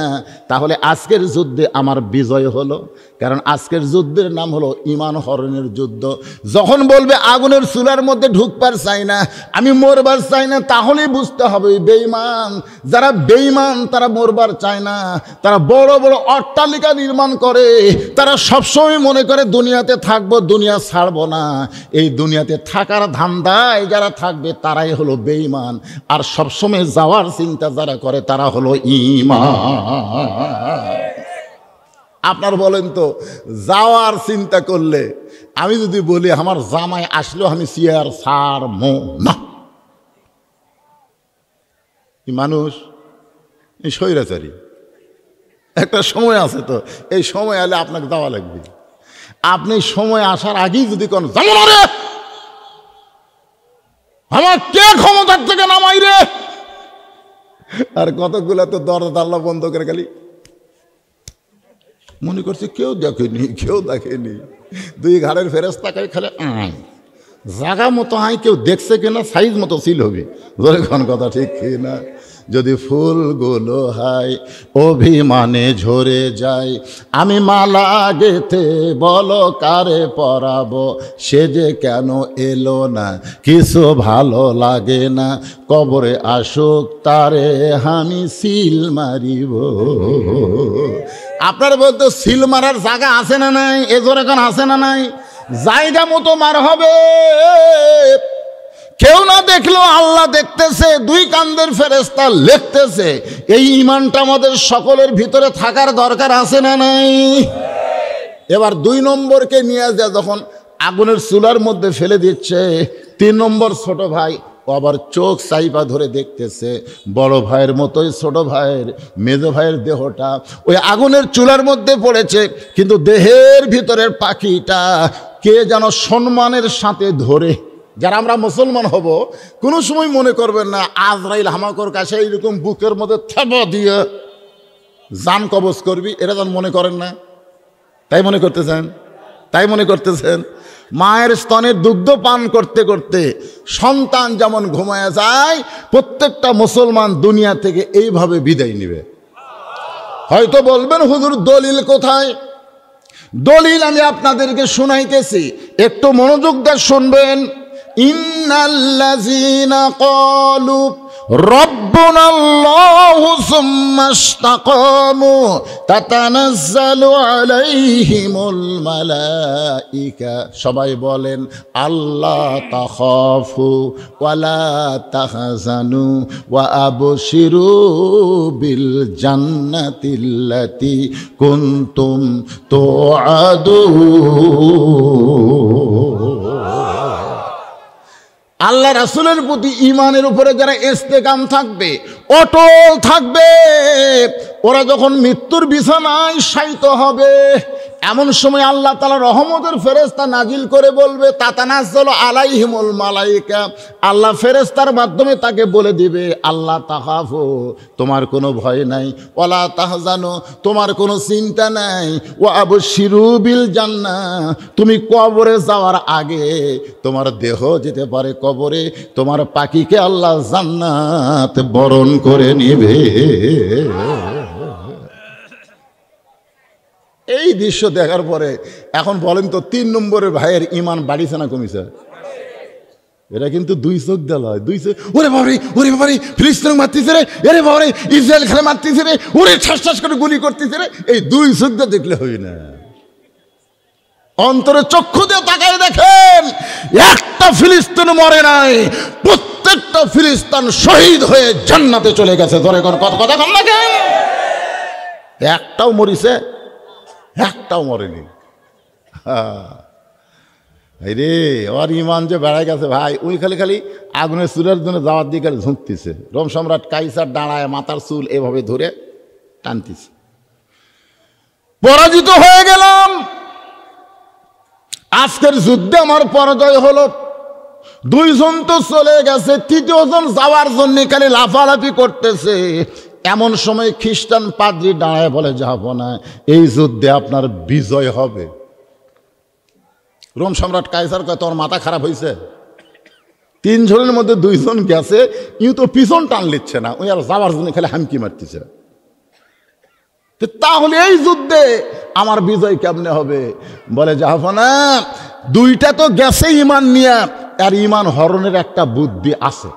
তাহলে আজকের যুদ্ধে আমার বিজয় হলো। কারণ আজকের যুদ্ধের নাম হলো ঈমান হরণের যুদ্ধ। যখন বলবে আগুনের চুলার মধ্যে ঢুকবার চাই না, আমি মরবার চাই না, তাহলেই বুঝতে হবে বেঈমান। যারা বেঈমান তারা মরবার চায় না, তারা বড় বড় অট্টালিকা নির্মাণ করে, তারা সবসময় মনে করে দুনিয়াতে থাকবো, দুনিয়া ছাড়বো না। এই দুনিয়াতে থাকার ধান্দায় যারা থাকবে তারাই হলো বেঈমান, আর সবসময় যাওয়ার চিন্তা যারা করে তারা হলো ঈমান। আপনার বলেন তো, যাওয়ার চিন্তা করলে আমি যদি বলি আমার জামাই আসলেও আমি চেয়ার ছাড়বো না, মানুষ এই স্বৈরাচারী। একটা সময় আছে তো, এই সময় এলে আপনাকে যাওয়া লাগবে। আপনি সময় আসার আগেই যদি কোন যাবো না রে, আমার কে ক্ষমতার থেকে নামাই রে, আর কতগুলা তো দরজা জানলা বন্ধ করে গেলি, মনে করছে কেউ দেখেনি, কেউ দেখেনি। 2 ঘাড়ের ফেরেশতা তাকাই খালে জায়গা মতো আই, কেউ দেখছে কিনা, সাইজ মতো সিল হবে। ধরে কোন কথা ঠিক কিনা? যদি ফুলগুলো হাই অভিমানে ঝরে যায়, আমি মালা গেথে বলো কারে পরাবো, সে যে কেন এলো না, কিছু ভালো লাগে না, কবরে আসুক তারে আমি সিল মারিব। আপনার বলতে সিল মারার জায়গা আছে না নাই? এ জোরে এখন আছে না নাই? জায়গা মতো মার হবে। কেউ না দেখলেও আল্লাহ দেখতেছে, 2 কান্দের ফেরেশতা লিখতেছে। এই ঈমানটা আমাদের সকলের ভিতরে থাকার দরকার আছে না নাই? এবার 2 নম্বরকে নিয়ে যায় যখন আগুনের চুলার মধ্যে ফেলে দিচ্ছে, 3 নম্বর ছোট ভাই আবার চোখ চাইপা ধরে দেখতেছে, বড় ভাইয়ের মতোই ছোট ভাইয়ের, মেজ ভাইয়ের দেহটা ওই আগুনের চুলার মধ্যে পড়েছে, কিন্তু দেহের ভিতরের পাখিটা কে যেন সম্মানের সাথে ধরে। যারা আমরা মুসলমান হব, কোনো সময় মনে করবেন না আজরাইল হামাকর কাছে এইরকম বুকের মধ্যে থাবা দিয়ে জান কবজ করবি, এটা যেন মনে করেন না। তাই মনে করতেছেন? তাই মনে করতেছেন? মায়ের স্তনের দুগ্ধ পান করতে করতে সন্তান যেমন ঘুমায় যায়, প্রত্যেকটা মুসলমান দুনিয়া থেকে এইভাবে বিদায় নেবে। হয়তো বলবেন হুজুর দলিল কোথায়? দলিল আমি আপনাদেরকে শুনাইতেছি, একটু মনোযোগ দিয়ে শুনবেন। ইন্নাল্লাযীনা ক্বালু রাব্বুনাল্লাহু সুম্মা ইসতাকামু তাতানাজ্জালু আলাইহিমুল মালাইকা। সবাই বলেন আল্লাহ তাখাফু ওয়ালা তাহজানু ওয়া আবশিরু বিল জান্নাতিল্লাতী কুনতুম তুআদুন। আল্লাহ রাসূলের প্রতি ঈমানের উপরে যারা ইস্তেকাম থাকবে, অটল থাকবে, ওরা যখন মৃত্যুর বিছানায় শায়িত হবে, এমন সময় আল্লাহ তাআলা রহমতের ফেরেশতা নাজিল করে বলবে তাতানাজ্জালু আলাইহিমুল মালাইকা। আল্লাহ ফেরেশতার মাধ্যমে তাকে বলে দিবে আল্লাহ তাখাফু, তোমার কোনো ভয় নাই, ওয়ালা তাহজানু, তোমার কোনো চিন্তা নাই, ওয়া আবশিরু বিল জান্নাহ, তুমি কবরে যাওয়ার আগে তোমার দেহ যেতে পারে কবরে, তোমার পাখিকে আল্লাহ জান্নাত বরণ করে নিবে। এই দৃশ্য দেখার পরে এখন বলেন তো 3 নম্বরের ভাইয়ের ঈমান বাড়িছে না কমিছে? এরা কিন্তু 2 চোখ দেওয়া হয়, 2 চোখ, ওরে বাবারে ফিলিস্তিন মারতেছে রে, এরে বাবারে ইসরায়েল খেলে মারতেছে রে, ওরে ঠাস করে গুলি করতেছে রে, এই 2 চোখ দিয়ে দেখলে হয় না। অন্তরে চক্ষু দিয়ে তাকায় দেখেন, একটা ফিলিস্তিন মরে নাই, প্রত্যেকটা ফিলিস্তিন শহীদ হয়ে জান্নাতে চলে গেছে। ধরে কোন কথা কম না কেন? একটাও মরিছে, একটাও মরেনি। রে ওর ইমান যে বেড়ায় গেছে ভাই, ওই খালি আগুনের চুলের জন্য যাওয়ার দিকে ঝুঁকতেছে। রোম সম্রাট কাইসার দাঁড়ায় মাথার চুল এভাবে ধরে টানতেছে। পরাজিত হয়ে গেলাম, আজকের যুদ্ধে আমার পরাজয় হলো। 2 জন তো চলে গেছে, 3য় জন যাওয়ার জন্য খালি লাফালাফি করতেছে। এমন সময় খ্রিস্টান পাদ্রী দাঁড়ায় বলে যাব না, এই যুদ্ধে আপনার বিজয় হবে। রোম সম্রাট কাইসার কয় তোর মাথা খারাপ হয়েছে? 3 জনের মধ্যে 2 জন গেছে, ইউ তো পিছন টান লিচ্ছে না, ওই আর যাওয়ার জন্য খালি হামকি মারতেছে। তাহলে এই যুদ্ধে আমার বিজয় কেমনে হবে? বলে যাব না, 2টা তো গেছে ইমান নিয়ে, আর ইমান হরণের একটা বুদ্ধি আছে।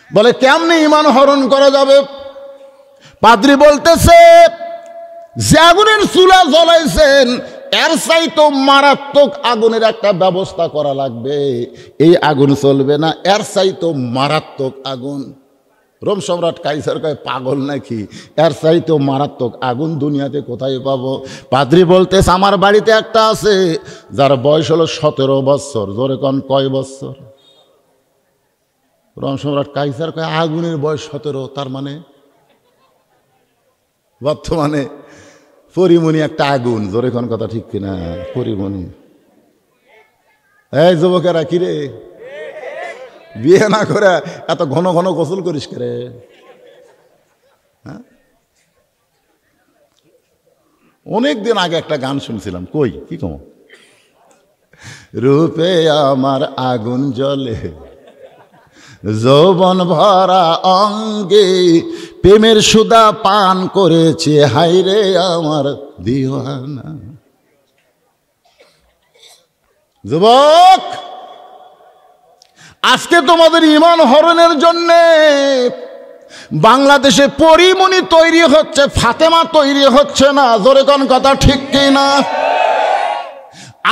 বলে কেমনে ইমান হরণ করা যাবে? পাদ্রী বলতেছে যে আগুনের চুলা জ্বলাইছেন এর চাইতো মারাত্মক আগুনের একটা ব্যবস্থা করা লাগবে। এই আগুন চলবে না, এর চাইতো মারাত্মক আগুন। রোম সম্রাট কাইসার কয় পাগল নাকি, এর চাইতেও মারাত্মক আগুন দুনিয়াতে কোথায় পাবো? পাদ্রী বলতেছে আমার বাড়িতে একটা আছে যার বয়স হলো 17 বছর। জোরে কন কয় বছর? রোম সম্রাট কাইসার কয় আগুনের বয়স 17, তার মানে বর্তমানে পরিমণি একটা আগুন। জোরে কোন কথা ঠিক কিনা? পরিমণি। এই যুবকেরা কিরে, বিয়ে না করে এত ঘন ঘন গোসল করিস করে? হ্যাঁ, অনেকদিন আগে একটা গান শুনছিলাম, কই কি কম, রূপে আমার আগুন জ্বলে যৌবন ভরা অঙ্গে, প্রেমের সুধা পান করেছে হাইরে আমার দিওয়ানা। যুবক, আজকে তোমাদের ঈমান হরণের জন্য বাংলাদেশে পরিমণি তৈরি হচ্ছে, ফাতেমা তৈরি হচ্ছে না। জোরে কোন কথা ঠিক কি না?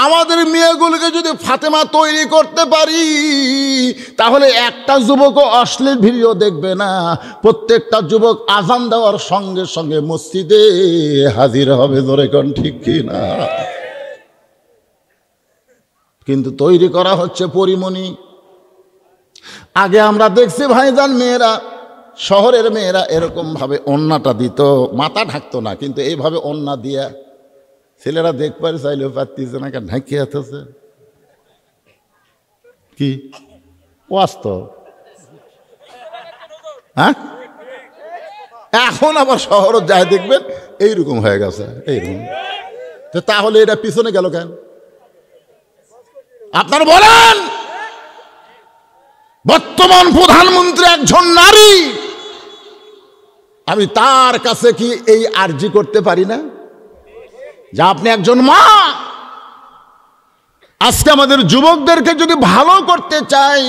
আমাদের মেয়েগুলোকে যদি ফাতেমা তৈরি করতে পারি তাহলে একটা যুবকও অশ্লীল ভিডিও দেখবে না। প্রত্যেকটা যুবক আজান দেওয়ার সঙ্গে সঙ্গে মসজিদে হাজির হবে। জোরে কোন ঠিক কি না? কিন্তু তৈরি করা হচ্ছে পরিমণি। আগে আমরা দেখছি ভাইজান, মেয়েরা, শহরের মেয়েরা এরকম ভাবে ওড়নাটা দিত, মাথা ঢাকতো না, কিন্তু এইভাবে ওড়না দিয়া ছেলেরা দেখবার চাইলেও পারতেছে না, কেন ঢাকিয়ে আছে কি বাস্তব। হ্যাঁ, এখন আবার শহর যায় দেখবেন এইরকম হয়ে গেছে, এইরকম। তাহলে এটা পিছনে গেল কেন আপনারা বলেন? বর্তমান প্রধানমন্ত্রী একজন নারী, আমি তার কাছে কি এই আরজি করতে পারি না যে আপনি একজন মা, আজকে আমাদের যুবকদেরকে যদি ভালো করতে চাই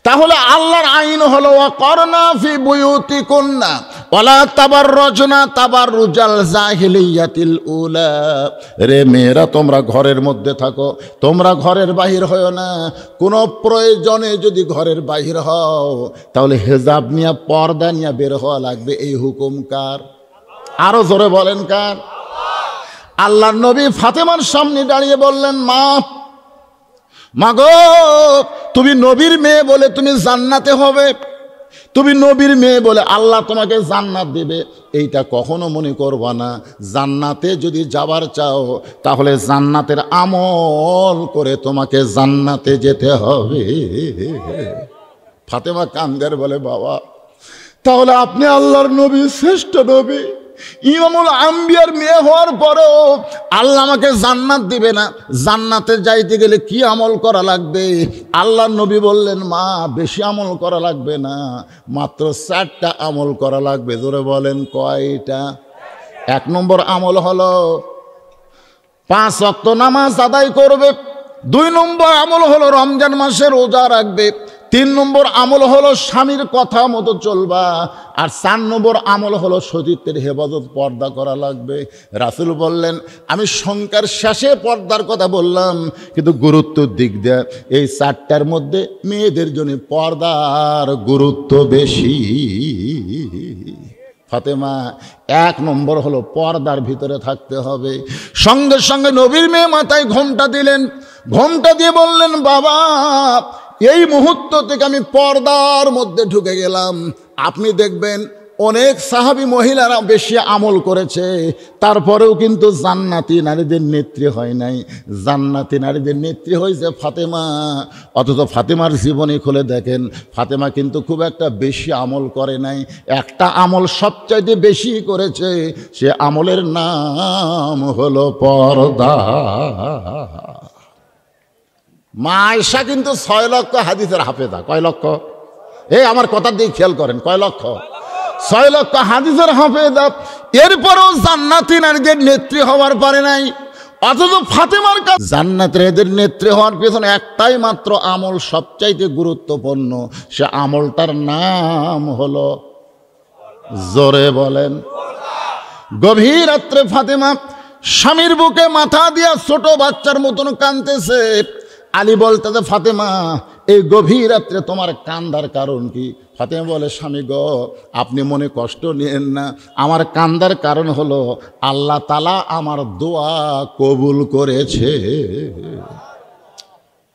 তাহলে আল্লাহর আইন হলো ওয়াকরনা ফি বুয়ুতিকুন্না ওয়ালা তাবাররুজনা তাবাররুজাল জাহিলিয়াতিল উলা। রে মেয়েরা, তোমরা ঘরের মধ্যে থাকো, তোমরা ঘরের বাহির হও না। কোনো প্রয়োজনে যদি ঘরের বাহির হও তাহলে হেজাব নিয়ে, পর্দা নিয়ে বের হওয়া লাগবে। এই হুকুম কার? আরো জোরে বলেন কার? আল্লাহর নবী ফাতেমার সামনে দাঁড়িয়ে বললেন, মা গো, তুমি নবীর মেয়ে বলে তুমি জান্নাতে হবে, তুমি নবীর মেয়ে বলে আল্লাহ তোমাকে জান্নাত দেবে, এইটা কখনো মনে করবা না। জান্নাতে যদি যাবার চাও তাহলে জান্নাতের আমল করে তোমাকে জান্নাতে যেতে হবে। ফাতেমা কান্দের বলে, বাবা তাহলে আপনি আল্লাহর নবী, শ্রেষ্ঠ নবী, ইমামুল আম্বিয়ার মেয়ে হওয়ার পরেও আল্লাহ আমাকে জান্নাত দিবে না। জান্নাতে যাইতে গেলে কি আমল করা লাগবে? আল্লাহর নবী বললেন, মা বেশি আমল করা লাগবে না, মাত্র 4টা আমল করা লাগবে। জোরে বলেন কয়টা? 1 নম্বর আমল হলো 5 ওয়াক্ত নামাজ আদায় করবে। 2 নম্বর আমল হলো রমজান মাসে রোজা রাখবে। 3 নম্বর আমল হলো স্বামীর কথা মতো চলবা। আর 4 নম্বর আমল হলো সতীত্বের হেফাজত, পর্দা করা লাগবে। রাসূল বললেন, আমি সংখ্যার শেষে পর্দার কথা বললাম, কিন্তু গুরুত্বের দিক দিয়ে এই 4টার মধ্যে মেয়েদের জন্য পর্দার গুরুত্ব বেশি। ফাতেমা 1 নম্বর হলো পর্দার ভিতরে থাকতে হবে। সঙ্গে সঙ্গে নবীর মেয়ে মাথায় ঘোমটা দিলেন, ঘোমটা দিয়ে বললেন, বাবা এই মুহূর্ত থেকে আমি পর্দার মধ্যে ঢুকে গেলাম। আপনি দেখবেন অনেক সাহাবী মহিলারা বেশি আমল করেছে, তারপরেও কিন্তু জান্নাতি নারীদের নেত্রী হয় নাই। জান্নাতি নারীদের নেত্রী হয়েছে ফাতেমা। অথচ ফাতেমার জীবনী খুলে দেখেন, ফাতেমা কিন্তু খুব একটা বেশি আমল করে নাই। একটা আমল সবচাইতে বেশি করেছে, সে আমলের নাম হলো পর্দা। মা আয়েশা কিন্তু 6 লক্ষ হাদিসের হাফেজা। কয় লক্ষ? এই আমার কথার দিকে খেয়াল করেন, কয় লক্ষ? 6 লক্ষ হাদিসের হাফেজা। এরপরও জান্নাতি নারীদের নেত্রী হওয়ার পারে নাই। অথচ ফাতেমার কাছে জান্নাতের নেত্রী হওয়ার পেছনে একটাই মাত্র আমল সবচাইতে গুরুত্বপূর্ণ, সে আমলটার নাম হলো, জোরে বলেন, গভীর রাত্রে ফাতেমা স্বামীর বুকে মাথা দিয়া ছোট বাচ্চার মতন কাঁদতেছে। আলী বলতেছে, ফাতেমা এই গভীর রাত্রে তোমার কান্দার কারণ কি? ফাতেমা বলে, স্বামী গো, আপনি মনে কষ্ট নিয়েন না, আমার কান্দার কারণ হলো আল্লাহ তাআলা আমার দোয়া কবুল করেছে।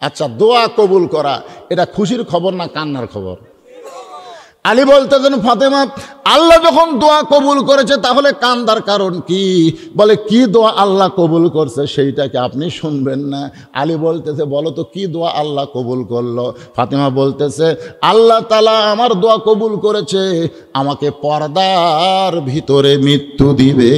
আচ্ছা, দোয়া কবুল করা এটা খুশির খবর না কান্নার খবর? আলী বলতেছেন, ফাতেমা আল্লাহ যখন দোয়া কবুল করেছে তাহলে কান্দার কারণ কি? বলে, কি দোয়া আল্লাহ কবুল করছে সেইটাকে আপনি শুনবেন না? আলী বলতেছে, বলো তো কি দোয়া আল্লাহ কবুল করলো? ফাতেমা বলতেছে, আল্লাহ তাআলা আমার দোয়া কবুল করেছে, আমাকে পর্দার ভিতরে মৃত্যু দিবে।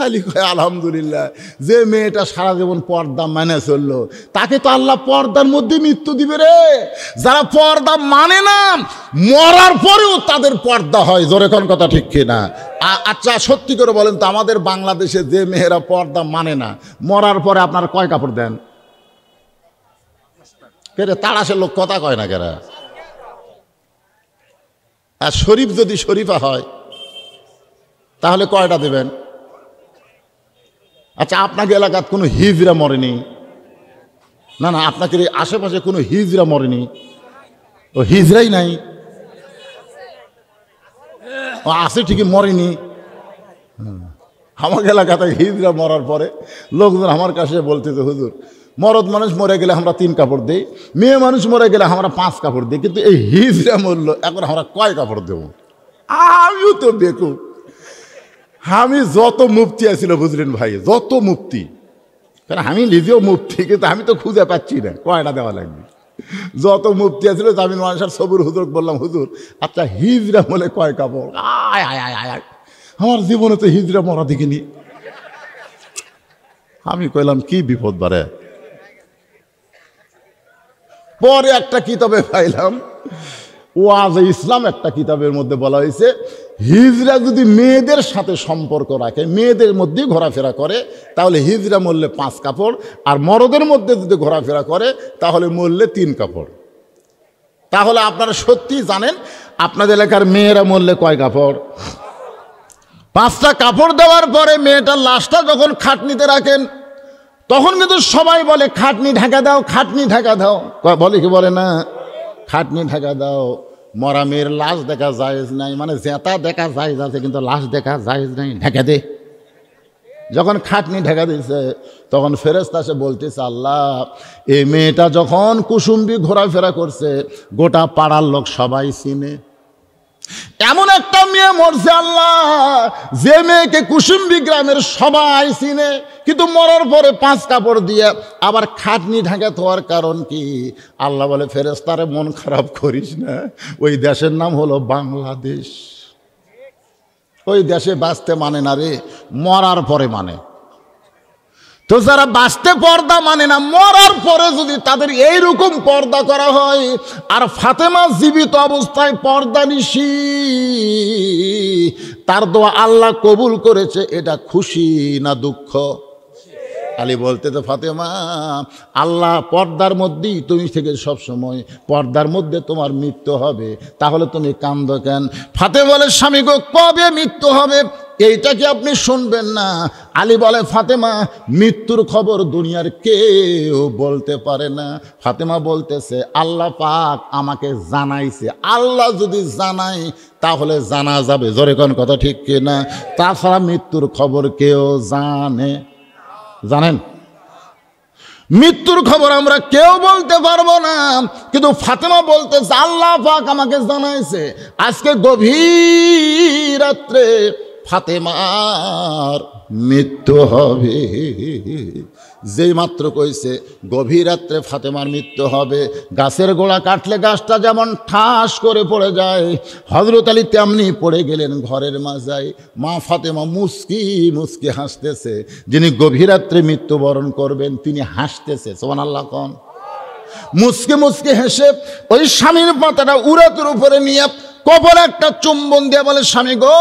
আলী কয়, আলহামদুলিল্লাহ, যে মেয়েটা সারা জীবন পর্দা মানে চললো তাকে তো আল্লাহ পর্দার মধ্যে মৃত্যু দিবে রে। যারা পর্দা মানে না, মরার পরেও তাদের পর্দা হয়। জোরে কোন কথা ঠিক কিনা? আচ্ছা সত্যি করে বলেন তো, আমাদের বাংলাদেশে যে মেয়েরা পর্দা মানে না, মরার পরে আপনার কয় কাপড় দেন? কেরে তাড়াশের লোক কথা কয় না কেরা? আর শরীফ যদি শরীফা হয় তাহলে কয়টা দেবেন? আচ্ছা, আপনাকে এলাকাত কোনো হিজড়া মরেনি? না না, আপনাকে আশেপাশে কোনো হিজড়া মরেনি? ও হিজড়াই নাই, ও আছে ঠিকই, মরেনি। আমার এলাকাতে হিজড়া মরার পরে লোকজন আমার কাছে বলতেছে, হুজুর মরদ মানুষ মরে গেলে আমরা 3 কাপড় দিই, মেয়ে মানুষ মরে গেলে আমরা 5 কাপড় দিই, কিন্তু এই হিজড়া মরলো এখন আমরা কয় কাপড় দেবো? আমিও তো বেকুব। আমি যত মুফতি আছিল বুঝলেন ভাই, যত মুফতি, কারণ আমি নিজেও মুফতি, কিন্তু আমি তো খুঁজে পাচ্ছি না কয়টা দেওয়া লাগবে। যত মুফতি আছিল জামিন মানুষের সবুর হুজুর বললাম, হুজুর আচ্ছা হিজড়া মলে কয় কাপড়? আয় আয় আয় আয়, আমার জীবনে তো হিজড়া মরা দেখিনি। আমি কইলাম, কি বিপদ বারে। পরে একটা কিতাবে পাইলাম, ওয়াজে ইসলাম একটা কিতাবের মধ্যে বলা হয়েছে, হিজড়া যদি মেয়েদের সাথে সম্পর্ক রাখে, মেয়েদের মধ্যেই ঘোরাফেরা করে, তাহলে হিজড়া মরলে 5 কাপড়, আর মরদের মধ্যে যদি ঘোরাফেরা করে তাহলে মরলে 3 কাপড়। তাহলে আপনারা সত্যি জানেন আপনাদের এলাকার মেয়েরা মরলে কয় কাপড়? 5টা কাপড় দেওয়ার পরে মেয়েটার লাশটা যখন খাটনিতে রাখেন, তখন কিন্তু সবাই বলে খাটনি ঢাকা দাও, খাটনি ঢাকা দাও। বলে কি বলে না? খাটনি ঢাকা দাও। মরা মেয়ের লাশ দেখা জায়েজ নাই, মানে জেতা দেখা জায়েজ আছে কিন্তু লাশ দেখা জায়েজ নাই, ঢেকে দে। যখন খাটনি ঢেকা দিয়েছে তখন ফেরেশতা এসে বলতেছে, আল্লাহ এই মেয়েটা যখন কুসুম্বি ঘোরাফেরা করছে গোটা পাড়ার লোক সবাই চিনে। এমন একটা মেয়ে মরছে আল্লাহ, যে মেয়েকে কুসুম্বি গ্রামের সবাই চিনে, কিন্তু মরার পরে 5 কাপড় দিয়ে আবার খাটনি ঢাকা হওয়ার কারণ কি? আল্লাহ বলে, ফেরেশতারে মন খারাপ করিস না, ওই দেশের নাম হলো বাংলাদেশ। ওই দেশে বাঁচতে মানে না রে, মরার পরে মানে। তো যারা বাঁচতে পর্দা মানে না, মরার পরে যদি তাদের এইরকম পর্দা করা হয়, আর ফাতেমা জীবিত অবস্থায় পর্দা নিশি, তার দোয়া আল্লাহ কবুল করেছে, এটা খুশি না দুঃখ? আলী বলতে তো, ফাতেমা আল্লাহ পর্দার মধ্যেই তুমি থেকে সব সময়, পর্দার মধ্যে তোমার মৃত্যু হবে, তাহলে তুমি কান্দো কেন? ফাতেমা বলে, স্বামী গো কবে মৃত্যু হবে এইটা কি আপনি শুনবেন না? আলী বলে, ফাতেমা মৃত্যুর খবর দুনিয়ার কেউ বলতে পারে না। ফাতেমা বলতেছে, আল্লাহ পাক আমাকে জানাইছে, আল্লাহ যদি জানাই তাহলে জানা যাবে। জোরে কোন কথা ঠিক কিনা? তাছাড়া মৃত্যুর খবর কেউ জানেন? মৃত্যুর খবর আমরা কেউ বলতে পারবো না, কিন্তু ফাতেমা বলতেছে আল্লাহ পাক আমাকে জানাইছে আজকে গভীর রাত্রে ফাতেমার মৃত্যু হবে। যেই মাত্র কইছে গভীর রাত্রে ফাতেমার মৃত্যু হবে, গাছের গোড়া কাটলে গাছটা যেমন ঠাস করে পড়ে যায়, হযরত আলী তেমনি পড়ে গেলেন ঘরের মাজায়। মা ফাতেমা মুস্কি মুস্কি হাসতেছে। যিনি গভীর রাত্রে মৃত্যুবরণ করবেন তিনি হাসতেছে। সুবহানাল্লাহ কোন? মুস্কি মুস্কি হেসে ওই স্বামীর মাথাটা উরাতের উপরে নিয়ে কপালে একটা চুম্বন দিয়ে বলে, স্বামী গো,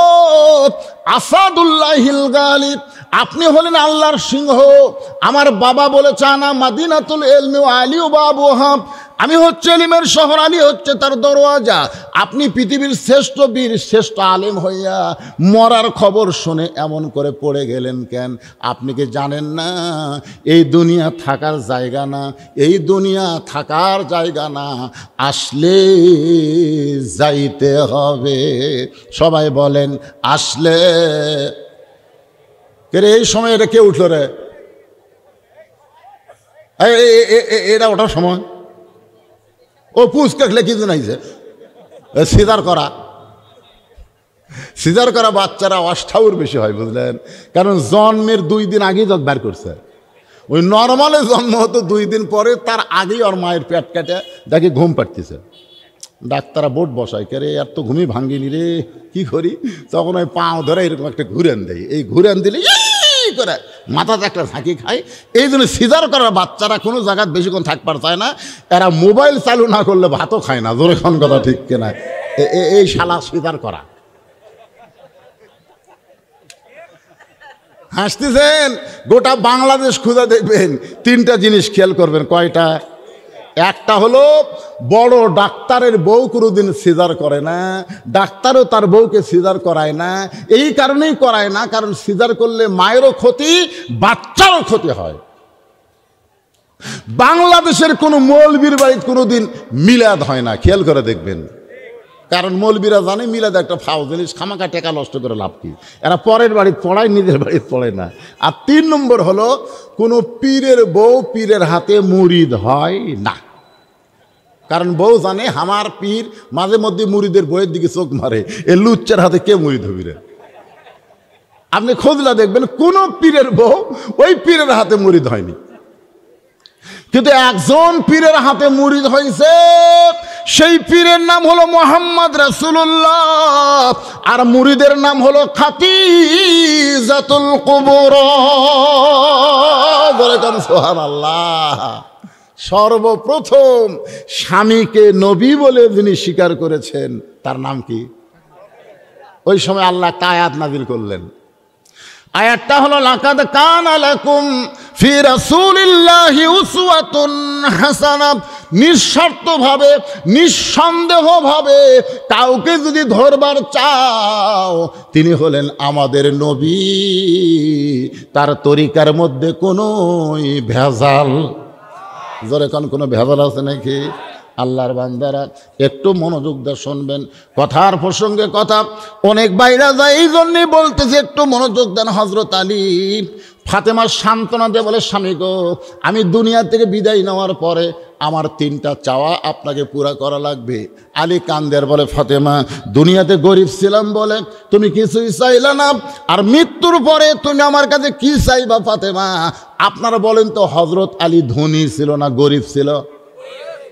আসাদুল্লাহিল গালিব, আপনি হলেন আল্লাহর সিংহ। আমার বাবা বলেছে, আনা মাদিনাতুল ইলমি ওয়া আলী বাবুহা, আমি হচ্ছে ইলমের শহর, আলী হচ্ছে তার দরওয়াজা। আপনি পৃথিবীর শ্রেষ্ঠ বীর, শ্রেষ্ঠ আলেম হইয়া মরার খবর শুনে এমন করে পড়ে গেলেন কেন? আপনি কি জানেন না এই দুনিয়া থাকার জায়গা না, এই দুনিয়া থাকার জায়গা না, আসলে যাইতে হবে। সবাই বলেন আসলে। কে রে এই সময় এটা কে উঠল রে? এটা ওঠার সময় ও পুষ কাটলে কিছু নাইছে। সিজার করা বাচ্চারা অষ্টাউর বেশি হয়, বুঝলেন? কারণ জন্মের 2 দিন আগেই যত বার করছে। ওই নর্মালে জন্ম হতো 2 দিন পরে, তার আগেই ওর মায়ের পেট কাটে দেখে ঘুম পাড়তেছে। ডাক্তাররা বোট বসায়, কে রে আর তো ঘুমই ভাঙ্গিনি রে, কি করি? তখন ওই পাও ধরে এরকম একটা ঘুরান দেয়, এই ঘুরান দিলে করে মাথাতে একটা ঝাঁকি খায়। এই জন্য সিজার করার বাচ্চারা কোনো জায়গায় বেশিক্ষণ থাকবার চায় না। এরা মোবাইল চালু না করলে ভাতও খায় না। জোরে কোন কথা ঠিক কিনা? এই শালা সিজার করা। হাসতেছেন? গোটা বাংলাদেশ খুঁজে দেখবেন 3টা জিনিস খেয়াল করবেন। কয়টা? একটা হলো বড় ডাক্তারের বউ কোনোদিন সিজার করে না, ডাক্তারও তার বউকে সিজার করায় না। এই কারণেই করায় না, কারণ সিজার করলে মায়েরও ক্ষতি, বাচ্চারও ক্ষতি হয়। বাংলাদেশের কোনো মৌলবীর বাড়িতে কোনোদিন মিলাদ হয় না, খেয়াল করে দেখবেন। কারণ মৌলবীরা জানে মিলাদ একটা ফাও জিনিস, খামাকা টাকা নষ্ট করে লাভ কি? এরা পরের বাড়িতে পড়ায়, নিজের বাড়িতে পড়ে না। আর 3 নম্বর হলো কোনো পীরের বউ পীরের হাতে মুরিদ হয় না। কারণ বউ জানে আমার পীর মাঝে মধ্যে মুরিদের বইয়ের দিকে চোখ মারে, এ লুচ্চার হাতে কে মুরিদ হবি রে? আপনি খোঁজলা দেখবেন কোন পীরের বউ ওই পীরের হাতে মুরিদ হয়নি। কিন্তু একজন পীরের হাতে মুরিদ হয়েছে, সেই পীরের নাম হলো মুহাম্মদ রাসূলুল্লাহ, আর মুরিদের নাম হলো খাতিজাতুল কুবরা। বলে কেন সুবহানাল্লাহ। সর্বপ্রথম স্বামীকে নবী বলে যিনি স্বীকার করেছেন তার নাম কি? ওই সময় আল্লাহ একটা আয়াত নাযিল করলেন। আয়াতটা হলো লাকাদ কানা লাকুম ফি রাসূলিল্লাহি উসওয়াতুন হাসানাহ। নিঃস্বার্থভাবে নিঃসন্দেহভাবে কাউকে যদি ধরবার চাও, তিনি হলেন আমাদের নবী, তার তরিকার মধ্যে কোনো ভেজাল, জোরে কোনো ভেজাল আছে নাকি? আল্লাহর বান্দারা একটু মনোযোগ দিয়ে শুনবেন, কথার প্রসঙ্গে কথা অনেক বাইরা যায়, এই জন্যই বলতেছি একটু মনোযোগ দেন। হযরত আলী ফাতেমার সান্ত্বনা দিয়ে বলে, স্বামী গো, আমি দুনিয়া থেকে বিদায় নেওয়ার পরে আমার 3টা চাওয়া আপনাকে পুরা করা লাগবে। আলী কান্দের বলে, ফাতেমা, দুনিয়াতে গরিব ছিলাম বলে তুমি কিছুই চাইলে না, আর মৃত্যুর পরে তুমি আমার কাছে কি চাইবা ফাতেমা? আপনারা বলেন তো, হযরত আলী ধনী ছিল না গরিব ছিল?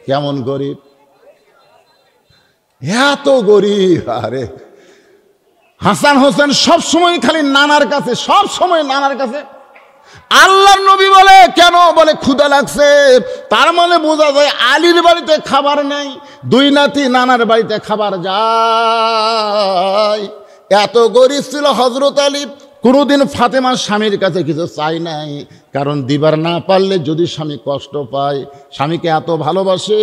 কেমন গরিব? এত গরিব। আরে হাসান হোসেন সব সময় খালি নানার কাছে, সব সময় নানার কাছে। আল্লাহর নবী বলে, কেন? বলে ক্ষুধা লাগছে। তার মানে বোঝা যায় আলীর বাড়িতে খাবার নেই, 2 নাতি নানার বাড়িতে খাবার যায়। এত গরিব ছিল হযরত আলী। কোনোদিন ফাতেমার স্বামীর কাছে কিছু চাই নাই, কারণ দিবার না পারলে যদি স্বামী কষ্ট পায়, স্বামীকে এত ভালোবাসে,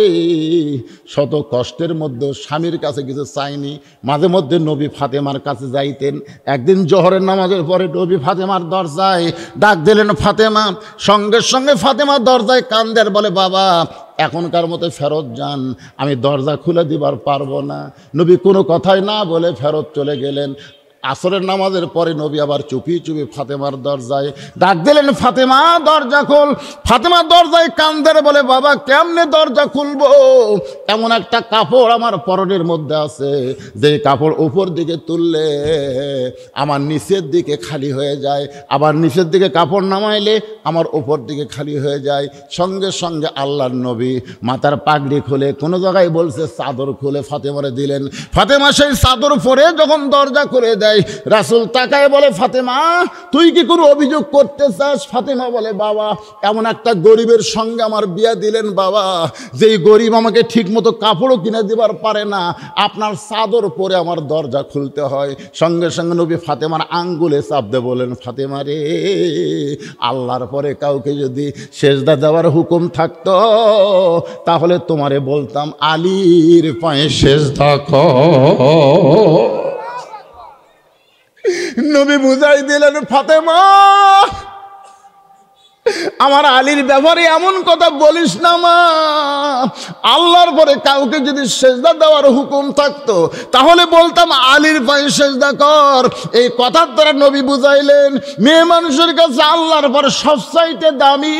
শত কষ্টের মধ্যে স্বামীর কাছে কিছু চাইনি। মাঝে মধ্যে নবী ফাতেমার কাছে যাইতেন। একদিন জোহরের নামাজের পরে নবী ফাতেমার দরজায় ডাক দিলেন, ফাতেমা। সঙ্গে সঙ্গে ফাতেমার দরজায় কান্দের বলে, বাবা এখনকার মতো ফেরত যান, আমি দরজা খুলে দিবার পারবো না। নবী কোনো কথাই না বলে ফেরত চলে গেলেন। আসরের নামাজের পরে নবী আবার চুপি চুপি ফাতেমার দরজায় ডাক দিলেন, ফাতেমা দরজা খোল। ফাতেমা দরজায় কান্দের বলে, বাবা কেমনে দরজা খুলবো? এমন একটা কাপড় আমার পরনের মধ্যে আছে, যে কাপড় উপর দিকে তুললে আমার নিচের দিকে খালি হয়ে যায়, আবার নিচের দিকে কাপড় নামাইলে আমার উপর দিকে খালি হয়ে যায়। সঙ্গে সঙ্গে আল্লাহর নবী মাথার পাগড়ি খুলে, কোনো জায়গায় বলছে চাদর খুলে ফাতেমারে দিলেন। ফাতেমা সেই চাদর পরে যখন দরজা খুলে দেয়, রাসূল তাকায় বলে, ফাতেমা তুই কি কোনো অভিযোগ করতে চাস? ফাতেমা বলে, বাবা এমন একটা গরিবের সঙ্গে আমার বিয়া দিলেন বাবা, যেই গরিব আমাকে ঠিক মতো কাপড়ও কিনে দিবার পারে না, আপনার চাদর পরে আমার দরজা খুলতে হয়। সঙ্গে সঙ্গে নবী ফাতেমার আঙ্গুলে চাপ দিয়ে বলেন, ফাতেমা রে, আল্লাহর পরে কাউকে যদি সেজদা দেওয়ার হুকুম থাকতো, তাহলে তোমারে বলতাম আলীর পায়ে সেজদা কর। নবী বুঝাই দিলেন, ফাতেমা আমার আলীর ব্যাপারে এমন কথা বলিস না মা, আল্লাহর পরে কাউকে যদি সেজদা দেওয়ার হুকুম থাকতো তাহলে বলতাম আলীর পায়ে সেজদা কর। এই কথার দ্বারা নবী বুঝাইলেন, মেয়ে মানুষের কাছে আল্লাহর পরে সবচাইতে দামি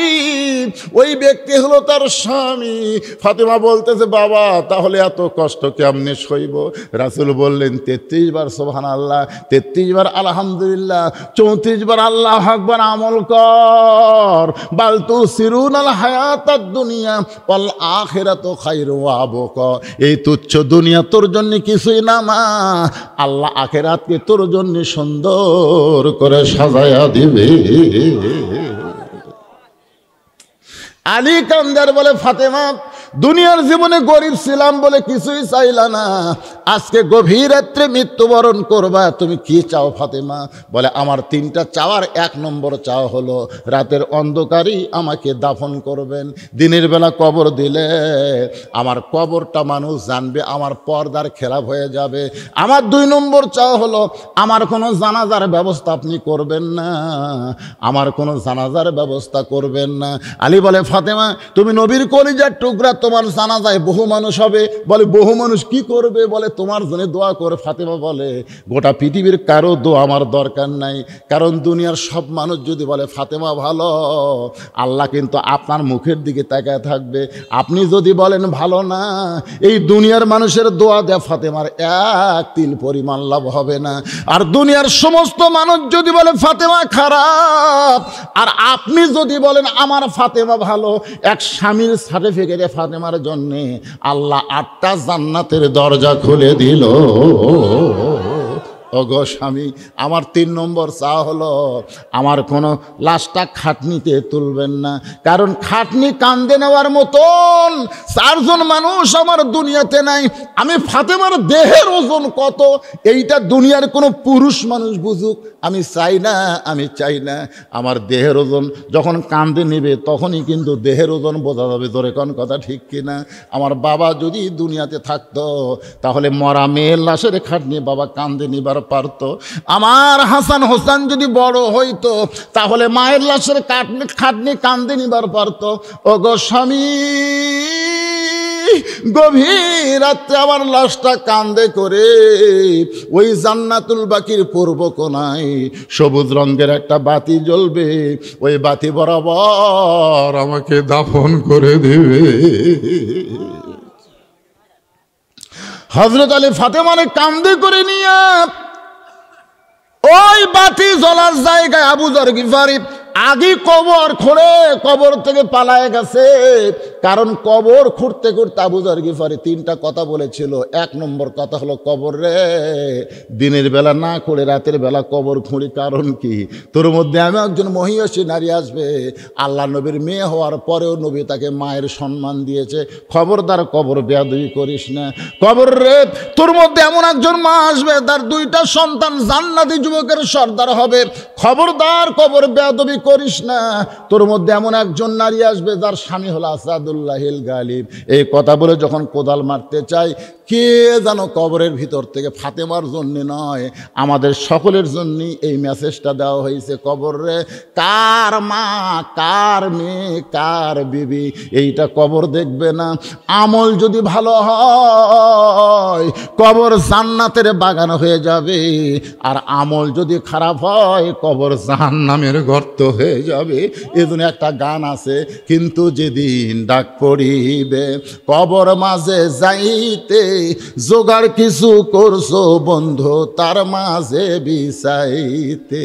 ওই ব্যক্তি হলো তার স্বামী। ফাতেমা বলতেছে, বাবা তাহলে এত কষ্ট কেমনে সইব? রাসূল বললেন, 33 বার সুবহানাল্লাহ, 33 বার আলহামদুলিল্লাহ, 34 বার আল্লাহু আকবার আমল কর। বাল তুসিরুনাল হায়াতাদ দুনিয়া ওয়াল আখিরাতু খায়রু ওয়া আবকা। এই তুচ্ছ দুনিয়া তোর জন্য কিছুই না মা, আল্লাহ আখিরাতকে তোর জন্য সুন্দর করে সাজায়া দিবে। আলী কান্দার বলে, ফাতেমা দুনিয়ার জীবনে গরিব ছিলাম বলে কিছুই চাইলা না, আজকে গভীর রাত্রে মৃত্যুবরণ করবা, তুমি কি চাও ফাতেমা? বলে, আমার 3টা চাওয়ার 1 নম্বর চাওয়া হলো রাতের অন্ধকারই আমাকে দাফন করবেন। দিনের বেলা কবর দিলে আমার কবরটা মানুষ জানবে, আমার পর্দার খেলাপ হয়ে যাবে। আমার 2 নম্বর চাওয়া হলো আমার কোনো জানাজার ব্যবস্থা আপনি করবেন না, আমার কোনো জানাজার ব্যবস্থা করবেন না। আলী বলে, ফাতেমা তুমি নবীর কলিজার টুকরা, তোমার জানাজায় বহু মানুষ হবে। বলে, বহু মানুষ কি করবে? বলে, তোমার জন্য দোয়া করে। ফাতেমা বলে, গোটা পৃথিবীর কারো দোয়া আমার দরকার নাই, কারণ দুনিয়ার সব মানুষ যদি বলে ফাতেমা ভালো, আল্লাহ কিন্তু আপনার মুখের দিকে তাকায় থাকবে। আপনি যদি বলেন ভালো না, এই দুনিয়ার মানুষের দোয়া দেয়া ফাতেমার 1 তিল পরিমাণ লাভ হবে না। আর দুনিয়ার সমস্ত মানুষ যদি বলে ফাতেমা খারাপ, আর আপনি যদি বলেন আমার ফাতেমা ভালো, এক স্বামীর সার্টিফিকেটে ফাতেমার জন্যে আল্লাহ 8টা জান্নাতের দরজা খুলে দিল। ওগো স্বামী, আমার 3 নম্বর চা হলো আমার কোনো লাশটা খাটনিতে তুলবেন না, কারণ খাটনি কান্দে নেওয়ার মতন 4 জন মানুষ আমার দুনিয়াতে নাই। আমি ফাতেমার দেহের ওজন কত এইটা দুনিয়ার কোনো পুরুষ মানুষ বুঝুক, আমি চাই না। আমার দেহের ওজন যখন কান্দে নেবে তখনই কিন্তু দেহের ওজন বোঝা যাবে। জোরে কোন কথা ঠিক কিনা? আমার বাবা যদি দুনিয়াতে থাকতো তাহলে মরা মেয়ের লাশের খাটনি বাবা কান্দে নিবার পারত। আমার হাসান হোসেন যদি বড় হইতো তাহলে মায়ের লাশের খাটনি কান্দে নিবার পারত। ওগো স্বামী, গভীর রাত্রে আমার লাশটা কান্দে করে ওই জান্নাতুল বাকির পূর্ব কোণায় সবুজ রঙের একটা বাতি জ্বলবে, ওই বাতি বরাবর আমাকে দাফন করে দেবে। হযরত আলী ফাতেমারে কান্দে করে নিয়ে ওই বাতি জ্বলার জায়গায় আবু যর গিফারি আগে কবর খুঁড়ে কবর থেকে পালায় গেছে। কারণ কবর খুঁড়তে খুঁড়তে আবু যর গিফারি 3টা কথা বলেছিল। 1 নম্বর কথা হলো, কবর রে দিনের বেলা না খুঁড়ে রাতের বেলা কবর খুঁড়ি, কারণ কি তোর মধ্যে আমি একজন মহিয়সী নারী আসবে। আল্লাহ নবীর মেয়ে হওয়ার পরেও নবী তাকে মায়ের সম্মান দিয়েছে, খবরদার কবর বেয়াদবি করিস না। কবর রে তোর মধ্যে এমন একজন মা আসবে তার 2টা সন্তান জান্নাতি যুবকের সর্দার হবে, খবরদার কবর বেয়াদবি করিস না। তোর মধ্যে এমন একজন নারী আসবে যার স্বামী হলো আসাদুল্লাহিল গালিব। এই কথা বলে যখন কোদাল মারতে চাই, কে যেন কবরের ভিতর থেকে ফাতেমার জন্যে নয় আমাদের সকলের জন্যই এই মেসেজটা দেওয়া হয়েছে, কবর রে কার মা কার মেয়ে কার বিবি এইটা কবর দেখবে না। আমল যদি ভালো হয় কবর জান্নাতের বাগান হয়ে যাবে, আর আমল যদি খারাপ হয় কবর জাহান্নামের গর্ত হয়ে যাবে। এজন্য একটা গান আছে, কিন্তু যেদিন ডাক পড়িবে কবর মাঝে যাইতে জোগাড় কিছু করছো বন্ধু তার মাঝে বিছাইতে।